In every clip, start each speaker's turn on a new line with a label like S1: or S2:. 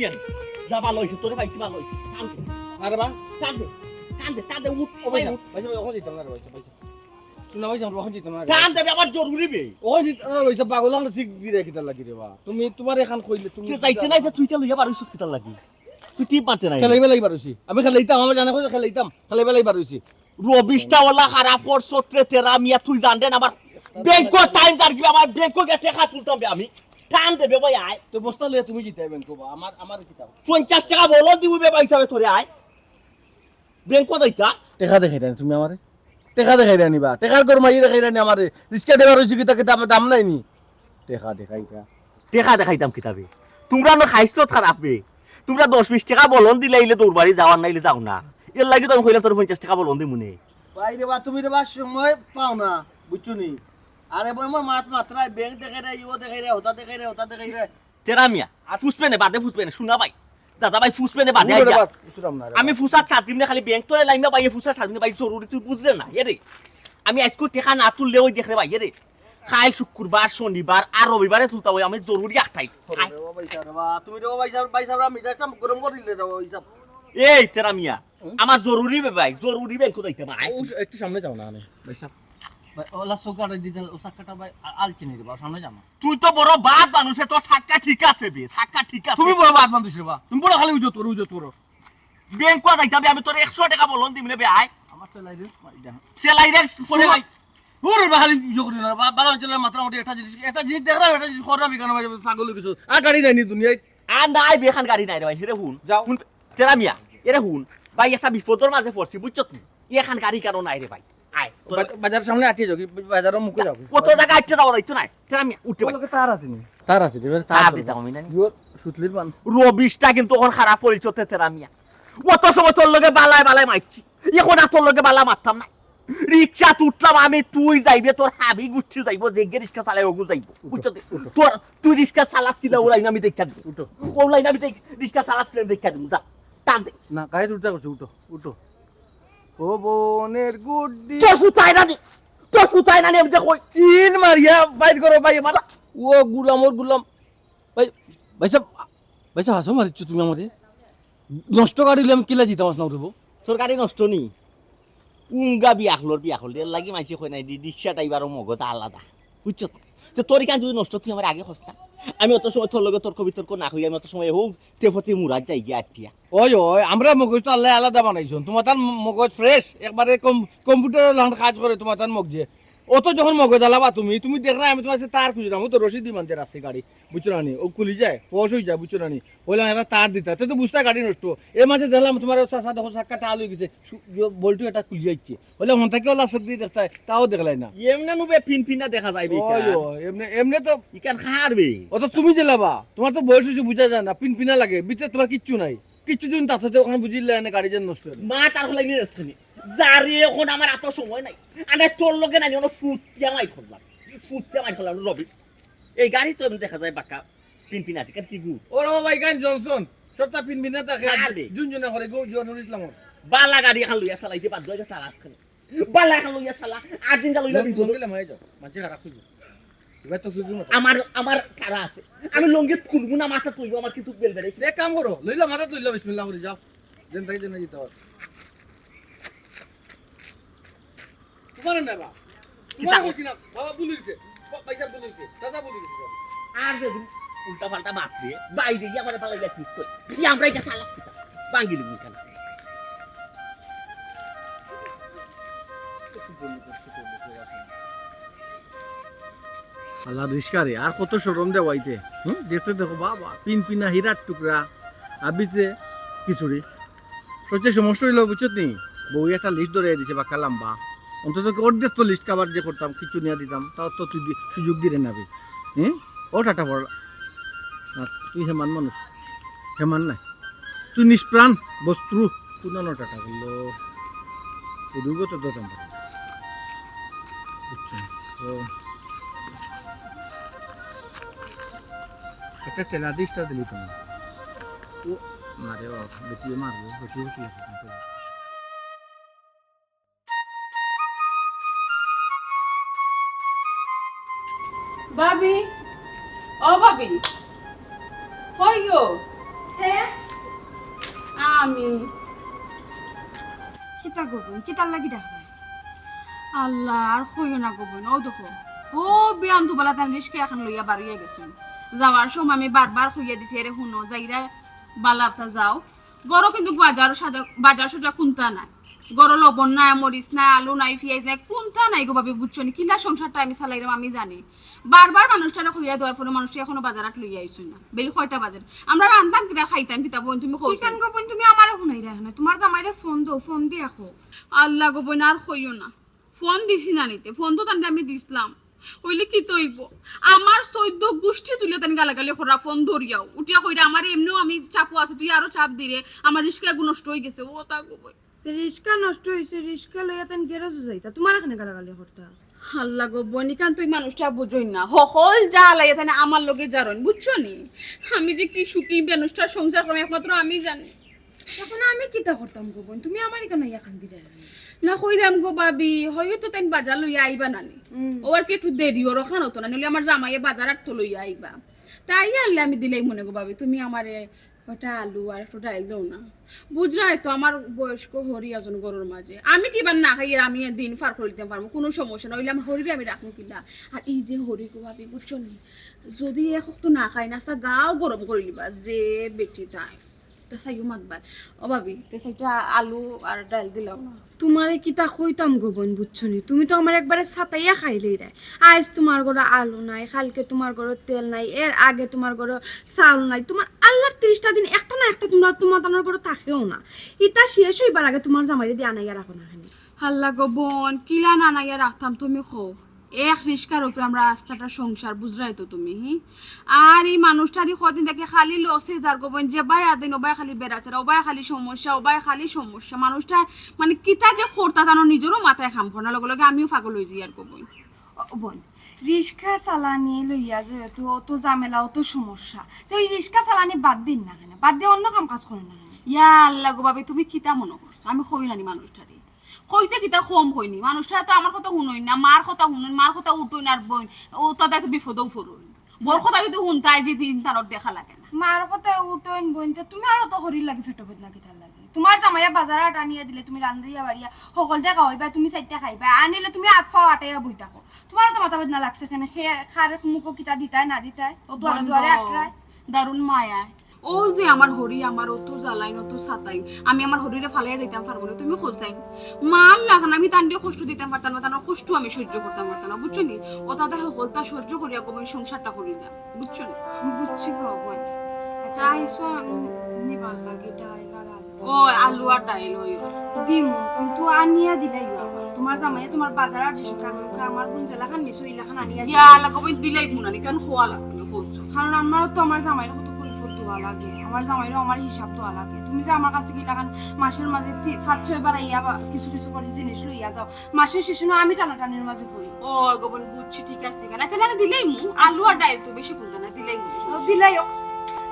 S1: মিয়া যা ভালো হইছে তোরে পাইছি ভালো হইছে কান্দে
S2: আরে বা
S1: কান্দে কান্দে কান্দে উঠ
S2: ও ভাই ভাই ওখানে যেতাম না রে ভাই ভাই তুই না ভাই ওখানে যেতাম না
S1: কান্দে আমার জরুরি বে
S2: ওখানে যেতাম না ভাই পাগল লাগলে ঠিক দিরে কিতা লাগি রে বা তুমি তোমার এখান কইলে তুমি
S1: তুই যাইতে নাই যে তুই কে লইয়া বারইছ কিতা লাগি তুই টিপ মারতে নাই
S2: খেলাইবে লাগবার হইছি আমি খেলাইতাম আমার জানা কই খেলাইতাম খেলাইবে লাগবার হইছি
S1: রবিশটা ওলা খারাপ পর সত্রে তেরা মিয়া তুই জানদেন আমার ব্যাংক টাইম জার কি আমার ব্যাংক কে টাকা তুলতাম বে আমি টান দেবে ভাই আয়
S2: তো বস্তা লইয়া তুমি জিতাইবেন কবা আমার কিতা
S1: 50 টাকা বলো দিবি বে ভাই হিসাবে তোরে আয় ব্যাংক দাইতা
S2: টাকা দেখাই দেন তুমি আমারে টাকা দেখাই দেন নিবা টাকার গরমাই দেখাই দেন আমারে রিস্কা দেবার হইছি কিতা কিতা দাম নাই নি টাকা দেখাইতা
S1: টাকা দেখাইতাম কিতাবে তোমরা না খাইছো খারাপ বে তোমরা 10-20 টাকা বলন দিলাইলে তোর বাড়ি যাওয়ার নাইলে যাও না এর লাগি তো আমি কইলাম তোর 50 টাকা বলন দি মনে
S2: ভাই রে বা তুমি রে বা সময় পাও না বুঝছো নি আরে ভাই আমার মাত্রায় ব্যাংক দেখাই রে ইও দেখাই রে হতা দেখাই রে
S1: তেরা মিয়া আর ফুসবে না বাদে ফুসবে না শুনা ভাই দাদা ভাই ফুসবে না বাদে আইয়া আমি ফুসার 4 দিন খালি ব্যাংক তোরে লাইমা ভাই ফুসার 4 দিন ভাই জরুরি তুই বুঝছ না এরে আমি আজকে টাকা না তুললে ওই দেখরে ভাই এরে কাল শুক্রবার শনিবার আর রবিবারে তুলতা ওই আমি জরুরি একটাই
S2: তুমি রে ভাই সাহেব আমি যাইতাম গরম করিলে রে ভাই সাহেব
S1: এই তেরা মিয়া আমার জরুরি বে ভাই জরুরি ব্যাংক যাইতে ভাই
S2: একটু সামনে যাও না আমি ভাই সাহেব ভাই ওলা সোকাটা দিতে ও সাক্কাটা ভাই আলচিনি রে বা সামনে যাও না
S1: তুই তো বড় বাদ মানুষে তো সাক্কা ঠিক আছে বে সাক্কা ঠিক আছে
S2: তুমি বড় বাদ বান্ধিস রে বা তুমি বড় খালি উজত করো
S1: ব্যাংক যাইতে হবে আমি তোর 100 টাকা বলন দিমনে বে আয়
S2: আমার সেলাই রে
S1: সেলাই রে পরে ভাই
S2: ওরে বা খালি করি না বালা চলে মোটামুটি একটা জিনিস দেখরা একটা জিনিস করাবি কেন ভাই পাগল কিছু আর গাড়ি নাই নি দুনিয়ায়
S1: আর নাই বেখান গাড়ি নাই রে ভাই হেরে হুন
S2: যাও
S1: তেরা মিয়া এরে হুন ভাই একটা বিপদের মাঝে পড়ছি বুঝছো তুমি এখান গাড়ি কেন নাই রে ভাই আয়
S2: বাজারের সামনে আটিয়ে যাও বাজারের মুখে যাও
S1: কত জায়গা আইতে যাওয়া যাইতো না তেরা মিয়া উঠতে ভাই
S2: তার আছে নি তার আছে রে
S1: তার দিতাম আমি না
S2: সুতলির পান
S1: রবিশটা কিন্তু এখন খারাপ পরিচয় তেরা মিয়া অত সময় তোর লগে বালায় বালায় মারছি এখন আর তোর লগে বালা মারতাম না রিক্সা তুটলাম আমি তুই যাইবে তোর হাবি গুচ্ছি যাইব যে রিক্সা চালাই ওগু যাইব বুঝছো তোর তুই রিক্সা চালাস কিলা ওলাই আমি দেখা দিব
S2: উঠো
S1: ওলাই আমি রিক্সা চালাস কিলা দেখা দিব যা টান দে
S2: না গাড়ি উঠতে করছে উঠো ও বোনের গুড্ডি
S1: তোর সুতাই না আমি যে কই
S2: চিন মারিয়া বাইর করো ভাই মারা ও গুলাম ভাই ভাই সাহেব হাসো মারিচ্ছ তুমি আমারে নষ্ট গাড়ি হলে আমি কিলা জিতাম না উঠবো
S1: তোর গাড়ি নষ্ট নি উঙ্গা বিয়াখলর এর লাগি মাইছে কই নাই রিক্সা টাইবারও মগজ আলাদা বুঝছো তো তোর কান যদি নষ্ট তুই আমার আগে হস্তা আমি অত সময় তোর লগে তর্ক বিতর্ক না হই আমি অত সময় হোক তেফতি মুরাজ যাই গিয়া আটিয়া
S2: ওই আমরা মগজ তো আল্লাহ আলাদা বানাইছুন তোমার তার মগজ ফ্রেশ একবারে কম্পিউটার কাজ করে তোমার তার মগজে অত যখন মগজ আলাবা তুমি দেখ না আমি তোমার তার খুঁজে আমি তো রশিদ দিমান্তের আছে গাড়ি বুঝছো না ও খুলি যায় ফস হয়ে যায় বুঝছো না বললাম একটা তার দিতে তো বুঝতে গাড়ি নষ্ট এর মাঝে দেখলাম তোমার চাষা দেখো চাক্কা টাল হয়ে গেছে বলটু এটা খুলি যাচ্ছে বলে হন থেকে ওলা সব দিয়ে দেখতে তাও দেখলাই না
S1: এমনে নুবে পিনপিনা দেখা যায়
S2: এমনি তো
S1: ইকান খারবে
S2: অত তুমি জেলাবা তোমার তো বয়স হয়েছে বুঝা যায় না পিনপিনা লাগে ভিতরে তোমার কিচ্ছু নাই কিচ্ছু দিন তাতে ওখানে বুঝিলে না গাড়ি যেন নষ্ট
S1: মা তার হলাই নিয়ে আসছে যারে এখন আমার এত সময় নাই আরে তোর লগে নাই ফুটিয়া মাই করলাম রবি এই গাড়ি তো দেখা যায় বাক্কা পিনপিন আছে কি গু
S2: ওর ভাই গান জনসন সবটা পিনপিনা থাকে জুনজুনা করে গো জনুল ইসলাম
S1: বালা গাড়ি এখন লইয়া চালাইতে বাদ দইয়া চালাস খানে বালা এখন লইয়া চালা 8 দিন চালাইলা
S2: বিপদ গেলে মাই যাও মাঝে খারাপ হইব এবার তো কিছু না
S1: আমার কারা আছে আমি লঙ্গি খুলবো না মাথা তুইবো আমার কিছু বেল বেড়ে
S2: এক কাম করো লইলা মাথা তুইলা বিসমিল্লাহ করে যাও দেন তাই দেন যেতে হবে তোমার না বা তোমার কইছি না বাবা বলিছে পয়সা বলিছে দাদা বলিছে
S1: আর যদি উল্টা পাল্টা বাদ দিয়ে বাইরে গিয়ে আমার পালাইলা ঠিক করে কি আমরা এটা চালাক বাঙ্গিলি মুখান
S2: আল্লাহ রিস্কারে আর কত শরম দেওয়াইতে দেখতে দেখো বাবা পিনপিনা হীরার টুকরা আবিতে কিছুরি সবচেয়ে সমস্যা হইল বুঝছো নি বউ একটা লিস্ট ধরে দিছে বা কালাম বা অন্তত অর্ধেক তো লিস্ট কাবার যে করতাম কিছু নিয়ে দিতাম তাও তো তুই সুযোগ দিলে নাবি ও টাটা পড় তুই হেমান মানুষ হেমান নাই তুই নিষ্প্রাণ বস্তু পুননো টাটা করলো দুর্গত দতাম বুঝছো তো একটা টেলা দিসটা দিলি তুমি ও মারে ও বেটিয়ে মারবো বেটিয়ে কি
S3: ভাবি ও ভাবি কই গো হে আমি কিতা গোবন কিতার লাগি ডাকবে আল্লাহ আর কইও না গোবন ও দেখো ও বিয়াম তো বলা তার রিস্কে এখন লইয়া বাড়িয়ে গেছুন যাওয়ার সময় আমি বারবার কইয়া দিছি এরে শুনো যাইরা বালাফতা যাও গরো কিন্তু বাজার সোজা কোনটা নাই গরো লবণ নাই মরিচ নাই আলু নাই পেঁয়াজ নাই কোনটা নাই গো ভাবি বুঝছো নি কিলা সংসারটা আমি চালাইলাম আমি জানি বারবার মানুষটারে কইয়া দেওয়ার পরে মানুষটা এখনো বাজারাত লইয়া আইছুন না বেলি কয়টা বাজার আমরা রান্তাম কিতা খাইতাম কিতা বোন তুমি কইছো
S4: কিষান গোপন তুমি আমারে শুনাই রাখ না তোমার জামাইরে ফোন দাও ফোন দি আখো
S3: আল্লাহ গো বোন আর কইও না ফোন দিছি না নিতে ফোন তো তান্ডে আমি দিছিলাম হইলে কি তৈব আমার 14 গোষ্ঠী তুলে তান গালাগালি করা ফোন ধরিয়াও উঠিয়া কইরা আমার এমনিও আমি চাপও আছে তুই আরো চাপ দিরে আমার রিস্কা গু নষ্ট হই গেছে ও তা গো বই
S4: রিস্কা নষ্ট হইছে রিস্কা লইয়া তান গ্যারেজ যাইতা তোমার এখানে গালাগালি করতা
S3: আল্লাহ গো বনিকান তুই মানুষটা বুঝই না হল যা লাইয়া তানে আমার লগে যারন বুঝছো নি আমি যে কি সুখী মানুষটার সংসার করব একমাত্র আমি জানি
S4: এখন আমি কিতা করতাম গোপন তুমি আমার এখানে ইয়া খান দিরা
S3: না কইরাম গো ভাবি হয়তো তাই বাজার লইয়া আইবা নানি ও আর কি একটু দেরি ওর ওখানে হতো না নইলে আমার জামাইয়ে বাজার আর তো লইয়া আইবা তাই আল্লাহ আমি দিলেই মনে গো ভাবি তুমি আমারে ওটা আলু আর একটু ডাইল দাও না বুঝরাই তো আমার বয়স্ক হরি একজন গরুর মাঝে আমি কিবার না খাইয়ে আমি দিন পার করে দিতে পারবো কোনো সমস্যা না হইলে আমার হরিরে আমি রাখবো কিলা আর এই যে হরি গো ভাবি বুঝছো নি যদি এক তো না খাই নাস্তা গাও গরম করে লিবা যে বেটি তাই তা চাইও মাতবার ও ভাবি তে চাইটা আলু আর ডাইল দিলাও না
S4: তোমারে কিতা কইতাম গোপন বুঝছো নি তুমি তো আমার একবারে ছাতাইয়া খাইলেই রে আজ তোমার ঘরে আলু নাই কালকে তোমার ঘরে তেল নাই এর আগে তোমার ঘরে চাউল নাই তোমার আল্লাহর 30টা দিন একটা না একটা তোমার ঘরে থাকেও না ইতা শেষ হইবার আগে তোমার জামাইরে দিয়ে আনাইয়া রাখো না খানি
S3: হাল্লা গো বোন কিলা নানাইয়া রাখতাম তুমি খো এক রিস্কার উপরে আমরা রাস্তাটা সংসার বুঝরাই তো তুমি আর এই মানুষটারই কদিন থেকে খালি লসে যার গো বোন যে বাই আদিন ওবাই খালি বেড়াছে ওবাই খালি সমস্যা মানুষটা মানে কিতা যে খোরতা তানো নিজেরও মাথায় খাম খোনা লগে লগে আমিও পাগল হয়ে যাই আর গো বোন
S4: বোন রিস্কা চালানি লইয়া যেহেতু অত ঝামেলা অত সমস্যা তো এই রিস্কা চালানি বাদ দিন না কেন বাদ দিয়ে অন্য কাম কাজ করে না
S3: ইয়া আল্লাহ গো ভাবি তুমি কিতা মনে করছো আমি কই নানি মানুষটারে কইতে কিতা কম হইনি মানুষটা তো আমার কথা শুনই না মার কথা শুনুন মার কথা উঠুন আর বোন ও তাদের তো বিপদেও ফুরুন বোর কথা যদি শুনতাই যে দিন তার দেখা লাগে না
S4: মার কথা উঠোন বইনতে তুমি আরো তো হরির লাগি ফেটো বদ লাগি তার লাগি তোমার জামাইয়া বাজারে আনিয়া দিলে তুমি রান্ধিয়া বাড়িয়া সকলটা খাওয়াইবা তুমি চারটা খাইবা আনিলে তুমি আটফাও আটাইয়া বই থাকো তোমার তো মাথা বেদনা লাগছে কেন খারে মুখো কিতা দিতাই না দিতাই ও দুয়ারে দুয়ারে আটরায়
S3: দারুণ মায়া ও যে আমার হরি আমার অত জ্বালাই অত সাতাই আমি আমার হরিরে ফালাইয়া যাইতাম পারবো না তুমি খোঁজাই মাল লাগান আমি তান দিয়ে কষ্ট দিতাম পারতাম না তার কষ্ট আমি সহ্য করতাম পারতাম না বুঝছো নি ও তাদের সকলটা সহ্য করিয়া কবে সংসারটা করি না বুঝছো নি
S4: বুঝছি গো বই আচ্ছা আইসো নিবার লাগে ডাইল আর আলু
S3: ও আলু আর ডাইল হই
S4: দিমু কিন্তু আনিয়া দিলাই আবার তোমার জামাইয়া তোমার বাজার আর যেসব কারণ আমার কোন জেলাখান নিছো ইলাখান আনিয়া
S3: ইয়া আল্লাহ কবে দিলাই বুনানি কারণ খোয়া লাগবে খোঁজছো
S4: কারণ আমারও তো আমার জামাইয়ের কত কৈফত দেওয়া লাগে আমার জামাইরও আমার হিসাব দেওয়া লাগে তুমি যে আমার কাছ থেকে লাগান মাসের মাঝে 5-6 বার ইয়া কিছু কিছু করে জিনিস লইয়া যাও মাসের শেষে না আমি টানাটানির মাঝে পড়ি
S3: ও গোবন বুঝছি ঠিক আছে কেন তাহলে দিলাই মু আলু আর ডাইল তো বেশি কোনটা না দিলাই
S4: দিলাই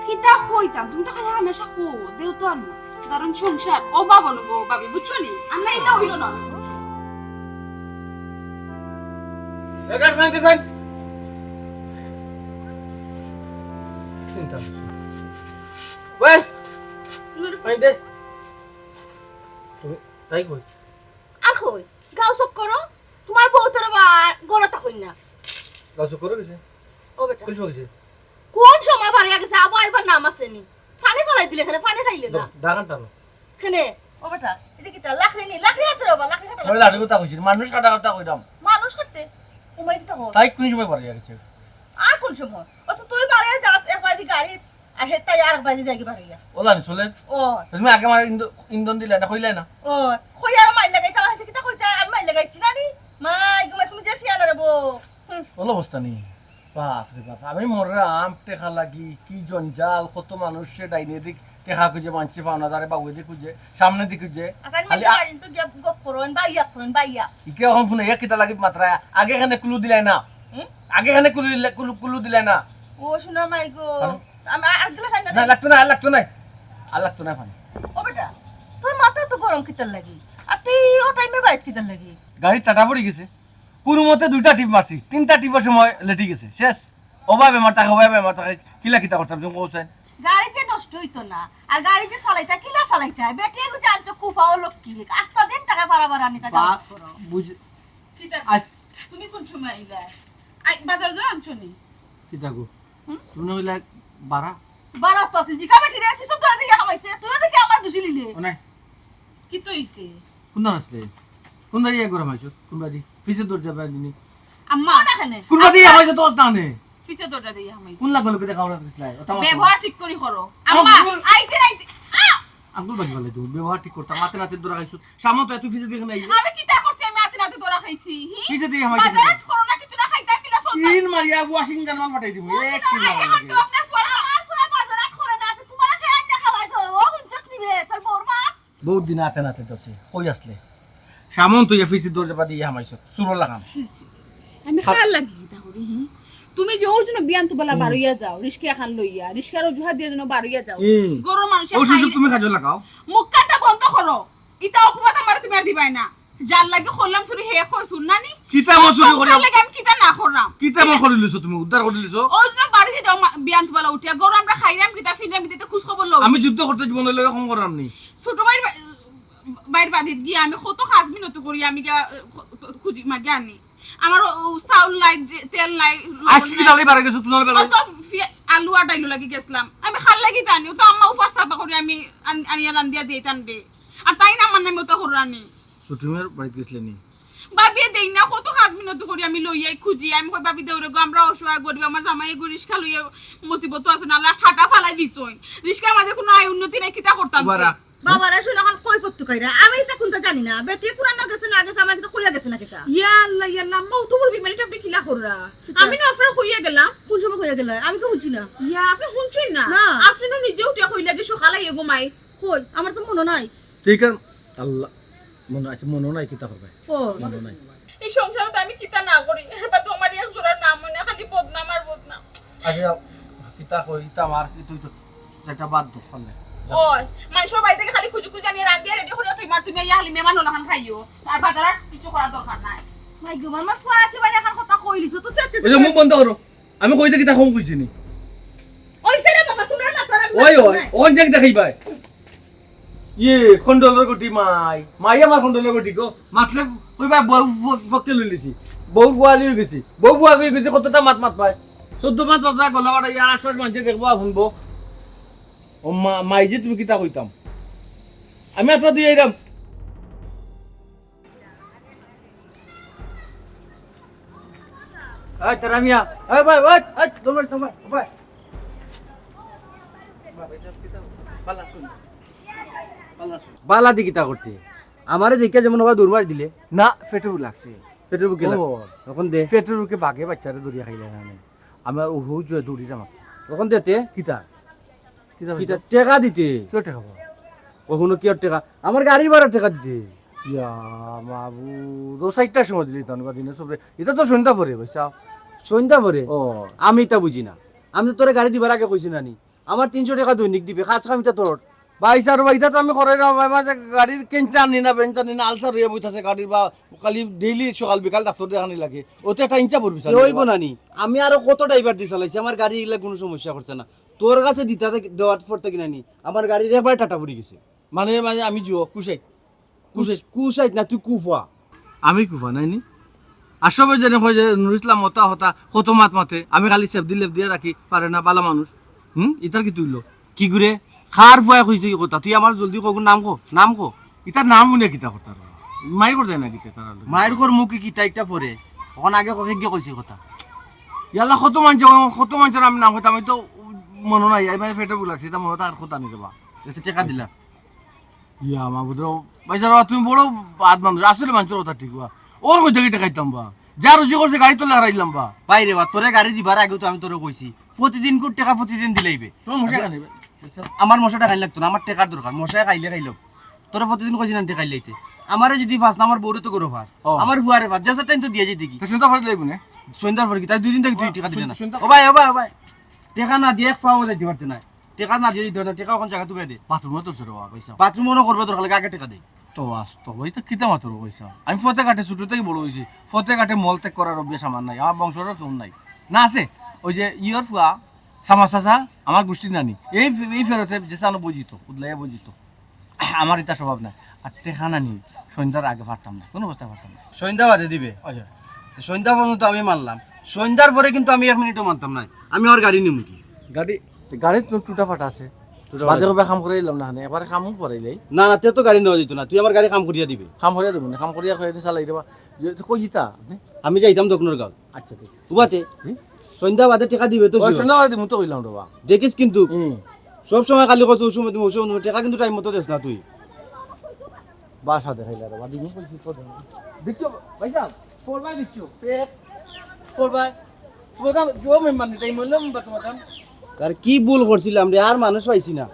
S4: কিতা কইতাম তুমি তো খালি হামেশা খো দেও তো আর না
S3: দারুণ সংসার ও বাবা গো ভাবি বুঝছো নি আমরা এটা হইলো না
S2: এগার ফাইতে সাইন চিন্তা ওই ফাইতে তুমি তাই কই
S5: আর কই গাও সব করো তোমার বউ তোর গড়টা কই না
S2: গাছ করে গেছে
S5: ও বেটা
S2: কইছো গেছে
S5: কোন সময় বাড়িয়া গেছে আবার এবার নাম আসেনি পানি ফলাই দিলে এখানে পানি খাইলে না
S2: দাগান টানো
S5: এখানে ও বেটা এটা কি তা লাখড়ি আছে রে বাবা লাখড়ি কাটা
S2: মই লাঠি কথা কইছি মানুষ কাটা কথা কইরাম
S5: মানুষ করতে উমাই দিতে হল
S2: তাই কোন সময় বাড়ি গেছে
S5: আর কোন সময় ও তো তুই বাড়িয়া যাস এক বাদি গাড়ি আর হেতাই আর বাদি যাই বাড়িয়া
S2: ওলান চলে
S5: ও
S2: তুমি আগে আমার ইন্ধন দিলে না কইলে না
S5: ও কই আর মাই লাগাইতা আছে কিটা কইতা আমি মাই লাগাইছি না নি মাই গো তুমি যে সিয়ানা রে বউ
S2: ওলো অবস্থা নেই বাপ রে বাপ আমি মররাম টেকা লাগি কি জঞ্জাল কত মানুষ সে ডাইনে দিক টেকা খুঁজে মানছে পাওনা দারে বাবু দিক খুঁজে সামনে দিক খুঁজে
S5: আতান মাই গাড়ি তো গিয়া গপ করন বাইয়া
S2: ইকে এখন ফোন ইয়া কিতা লাগি মাত্রা আগে এখানে কুলু দিলাই না আগে এখানে কুলু দিলাই না
S5: ও শোনা মাই গো আমি আর গলা খাই
S2: না
S5: না
S2: লাগতো না আর লাগতো না ফান
S5: ও বেটা তোর মাথা তো গরম কিতার লাগি আর তুই ও টাইমে বাইট কিতার লাগি
S2: গাড়ি টাটা পড়ে গেছে কোনো মতে 2টা টিপ মারছি 3টা টিপের সময় লেটি গেছে শেষ ওভাবে মার টাকা কিলা কিতা করতাম তুমি কোথায়
S5: গাড়ি যে নষ্ট নষ্ট হইতো না আর গাড়ি যে চালাইতা কিলা চালাইতা বেটি গো জানছো কুফাও লক্কি আস্তা দিন টাকা বাড়াবার আনিতা যাও করো
S2: বুঝ
S3: কিতা
S2: আস
S3: তুমি কোন সময় আইলা আই বাজার যা আনছনি
S2: কিতা গো তুমি হইলা বাড়া
S5: বাড়া তো আছে জিকা বেটি রে ফিসো ধরে দিয়া হামাইছে তুই দেখি আমার দুসি লিলে
S2: ওনাই
S3: কি তো হইছে
S2: কোনটা আসলে কোনটা ইয়ে করে মাইছো কোনটা দি পিছে দৌড় যাবে দিনি
S3: আম্মা
S5: না খানে
S2: কোনটা দি আমাইছো দোষ না নে
S3: পিছে দরজা দিয়ে হামাইছে
S2: কোন লাগলো কে খাওয়া দিছলাই ওটা
S3: ব্যবহার ঠিক করে করো আম্মা আইতে আইতে
S2: আঙ্গুল বাজি বলে তুমি ব্যবহার ঠিক করতা মাতে নাতে দৌড়া খাইছো সামন তো এত পিছে দেখে নাই
S3: আমি কিতা করছি আমি হাতে নাতে দরা খাইছি হি
S2: পিছে দিয়ে আমাইছো
S3: বাজার করো না কিছু না খাইতা পিলা চলতা
S2: তিন মারিয়া ওয়াশিং জান মান পাঠাই দিব এক কিলো
S3: এখন তো আপনার ফোন
S5: আমার ফুয়া বাজার করে না তোমার খায় না খাওয়াই তো ও হুনছস নিবে তোর বউর মা
S2: বহুত দিন হাতে নাতে দছে কই আসলে সামন তো পিছে দৌড় যাবা দিয়ে আমাইছো সুর লাগাম
S3: আমি খাল লাগি দাহরি হি তুমি যে ওর জন্য বিয়ান তো বলা বারইয়া যাও রিস্কা খান লইয়া রিস্কার অজুহাত দিয়ে যেন বারইয়া যাও গরু মানুষ
S2: ও সুযোগ তুমি কাজে লাগাও
S3: মুখ কাটা বন্ধ করো ইটা অপবাদ আমার তুমি আর দিবাই না যার লাগে খোললাম শুরু হে কই শুননানি
S2: কিতা মন শুরু করি
S3: লাগে আমি কিতা না করলাম
S2: কিতা মন করে লিছো তুমি উদ্ধার করে লিছো
S3: ওর জন্য বারইয়া যাও বিয়ান তো বলা উঠিয়া গরু আমরা খাইরাম কিতা ফিরাম দিতে খুশ খবর লও
S2: আমি যুদ্ধ করতে জীবন লগে কম করাম নি
S3: ছোট ভাইয়ের বাইর বাদিত গিয়ে আমি কত কাজ মিনত করি আমি খুঁজি মাগে আনি আমার চাউল নাই তেল নাই
S2: আজকে ডালি বারে গেছো তোমার বেলা
S3: তো আলু আর ডাইলু লাগি গেছিলাম আমি খাল লাগি টানি তো আম্মা উপাস থাপা করি আমি আনিয়া রান্দিয়া দিয়ে টানবে আর তাই না আমার নামে তো হরানি
S2: সুটুমের বাড়ি গেছলে নি
S3: বাবি দেই না কত কাজ মিনত করি আমি লইয়াই খুঁজি আমি কই বাবি দেউরে গো আমরা অসহায় গরিব আমার জামাই গো রিস্কা লইয়া মুসিবত আছে না আল্লাহ ঠাটা ফালাই দিছই রিস্কার মাঝে কোনো আয় উন্নতি নাই কিতা করতাম
S2: বারা
S5: বাবারা শুনে এখন কই ফত্তু কইরা আমি তা কোনটা জানি না বেটি কুরআন না গেছে না গেছে আমার তো কইয়া গেছে না কেটা
S3: ইয়া আল্লাহ মা তো বলবি মানে আপনি কিলা কররা আমি না আপনার কইয়া গেলাম
S5: কোন সময় কইয়া গেল আমি তো বুঝছি না
S3: ইয়া আপনি শুনছেন না
S5: না।
S3: আপনি না নিজে উঠে কইলা যে সকালে এ ঘুমাই
S5: কই আমার তো মনে নাই
S2: ঠিক আছে আল্লাহ মনে আছে মনে নাই কিতা করবে
S5: ও
S2: মনে নাই
S3: এই সংসারে তো আমি কিতা না করি এবার তো আমার এক জোড়ার নাম মনে খালি বদনাম আর বদনাম
S2: আচ্ছা কিতা কই ইতা মার কি তুই তো একটা বাদ দো সামনে
S3: ওই মানুষের বাড়ি থেকে খালি খুঁজে খুঁজে আনিয়ে রান্ধিয়া রেডি করে তুই মার তুমি ইয়া খালি মেহমান হলো খান খাইও আর বাজার কিছু করার দরকার নাই
S5: মাই গো মামা ফুয়া একেবারে এখন কথা কইলিছো তো চেতে
S2: ওই যে মুখ বন্ধ করো আমি কইতে কিতা কম কইছি নি
S5: ওই সেরে বাবা তোমরা না তারা
S2: ওই ওন জায়গা দেখাই ভাই ইয়ে খন্ডলের গটি মাই আমার খন্ডলের গটি গো মাতলে কই ভাই বউ ফকতে লই লিছি বউ বুয়ালি হয়ে গেছি বউ বুয়া হয়ে গেছে কতটা মাত পায় 14 মাত পায় গলা বাড়া ইয়ার আশপাশ মানুষে দেখবো শুনবো ও মাই যে তুমি কিতা কইতাম আমি আচ্ছা দিয়ে এরাম এই তারামিয়া এই ভাই ভাই এই তোমার ভাই
S6: বালা দি কিতা করতে আমারে দেখে যেমন আবার দৌড় মারি দিলে
S2: না ফেটে লাগছে
S6: পেটের বুকে
S2: ও।
S6: তখন দে
S2: ফেটের বুকে বাঘে বাচ্চারে দড়িয়া খাইলে না আমি হু জুয়ে দৌড়িটা মাকে
S6: তখন দেতে
S2: কিতা কিতা
S6: কিতা টেকা দিতে
S2: কেউ টেকাবো
S6: কখনো কি আর টেকা আমার গাড়ি ভাড়া টেকা দিতে
S2: ইয়া বাবু 2-4টার সময় দিলি তখন দিনে সবরে এটা তো সন্ধ্যা পরে বুঝছা
S6: সন্ধ্যা পরে
S2: ও
S6: আমি তা বুঝি না আমি তো তোরে গাড়ি দিবার আগে কইছি নানি আমার 300 টাকা দৈনিক দিবে কাজ কামিটা তোর
S2: ভাই স্যার ভাই এটা তো আমি করে না মাঝে গাড়ির কেঞ্চা নি না বেঞ্চা নি না আলসার হয়ে বইতাছে গাড়ির বা খালি ডেইলি সকাল বিকাল ডাক্তার দেখানি লাগে ওতে একটা ইঞ্চা পড়বি
S6: কি হইব নানি আমি আরো কত ড্রাইভার দিয়ে চালাইছি আমার গাড়ি এগুলা কোনো সমস্যা করছে না তোর কাছে দিতে দেওয়ার পর থেকে নানি আমার গাড়ির একবার টাটা পড়ে গেছে
S2: মানে মানে আমি জুও কুসাই
S6: কুসাইত না তুই কুফা
S2: আমি কুফা নাইনি আর সবাই জানে হয় যে নুর ইসলাম মতা হতা কত মাত মাতে আমি খালি সেফ দিলে দিয়ে রাখি পারে না বালা মানুষ ইতার কি তুইলো
S6: কি করে খার ফুয়া কইছে কি কথা তুই আমার জলদি কখন নাম কো
S2: ইতার নাম উনি কিতা কথা মাই করে যায় না কিতা তারা
S6: মায়ের ঘর মুখে কিতা একটা পরে তখন আগে কখন গিয়ে কইছে কথা
S2: ইয়াল্লা কত মানুষের আমি নাম হতাম আমি তো মনে নাই আমি ফেটে লাগছে তা মনে আর কথা নিতে বা
S6: এতে টাকা দিলা
S2: ইয়া মা বুদ্র ভাই যারা তুমি বড় বাদ মানুষ আসলে মানুষের কথা ঠিক বা ওর কই থেকে খাইতাম বা যা রুজি করছে গাড়ি তো হারাইলাম বা
S6: বাইরে বা তোরে গাড়ি দিবার আগে তো আমি তোরে কইছি প্রতিদিন কোটি টাকা প্রতিদিন দিলেইবে
S2: তোমার মশা খানিবে
S6: আমার মশাটা খাইলে লাগতো না আমার টাকার দরকার মশায় খাইলে তোরা প্রতিদিন কইছি না টাকা লাইতে আমারে যদি ফাস না আমার বউরে তো করো ফাস
S2: ও।
S6: আমার ফুয়ারে ফাস যা টাইম তো দিয়ে যেতে কি
S2: তো চিন্তা করে লাইব না
S6: সন্ধ্যার পর কি তাই 2 দিন থেকে তুই টাকা দিলে না
S2: শুনতা-
S6: ও ভাই টাকা না দিয়ে এক পাওয়া যাইতে পারতে না টাকা না দিয়ে দিতে টাকা ওখান জায়গা তুই দে
S2: বাথরুমে তো সরে পয়সা
S6: বাথরুমও করবে তোর খালি আগে টাকা দে
S2: তো তো ওই তো কিতা মাত্র পয়সা আমি ফতে কাটে ছোট থেকে বড় হয়েছি ফতে কাটে মল ত্যাগ করার অভ্যাস আমার নাই আমার বংশেরও কেউ নাই না আছে ওই যে ইয়র ফুয়া সামাজ চাচা আমার গোষ্ঠী নানি এই ফেরতে যে চানো বুঝিত উদলাইয়া বুঝিত আমার এটা স্বভাব নাই আর টেকা নানি সন্ধ্যার আগে পারতাম না কোনো অবস্থায় পারতাম না
S6: সন্ধ্যা বাদে দিবে তো সন্ধ্যা পর্যন্ত আমি মানলাম সন্ধ্যার পরে কিন্তু আমি 1 মিনিটও মানতাম না আমি আমার গাড়ি নিমু কি
S2: গাড়িত টুটা ফাটা আছে বাদে কবে কাম করে এলাম না এবারে কামও করাইলাই
S6: না না তে তো গাড়ি নেওয়া যেত না তুই আমার গাড়ি কাম করিয়া দিবে
S2: কাম করিয়া দেবো না কাম করিয়া খাই চালাই দেবা কই জিতা আপনি
S6: আমি যাইতাম দক্ষিণের গাঁও
S2: আচ্ছা ঠিক
S6: উবাতে সন্ধ্যা বাদে টাকা দিবে তো sure।
S2: সন্ধ্যা দিমু তো কইলাম রে বা
S6: দেখিস কিন্তু সব সময় খালি কইছ ওসময় তুমি ওসময় টাকা কিন্তু টাইম মতো দেস না তুই
S2: বাসা দেখাইলা রে বা দিমু কইছি তো দেখছো ভাই সাহেব 4 বাই দিছো পেট 4 বাই তোমার জো মেম্বার নি তাই মইলাম বা তোমার
S6: আর কি ভুল করছিলাম রে আর মানুষ পাইছি না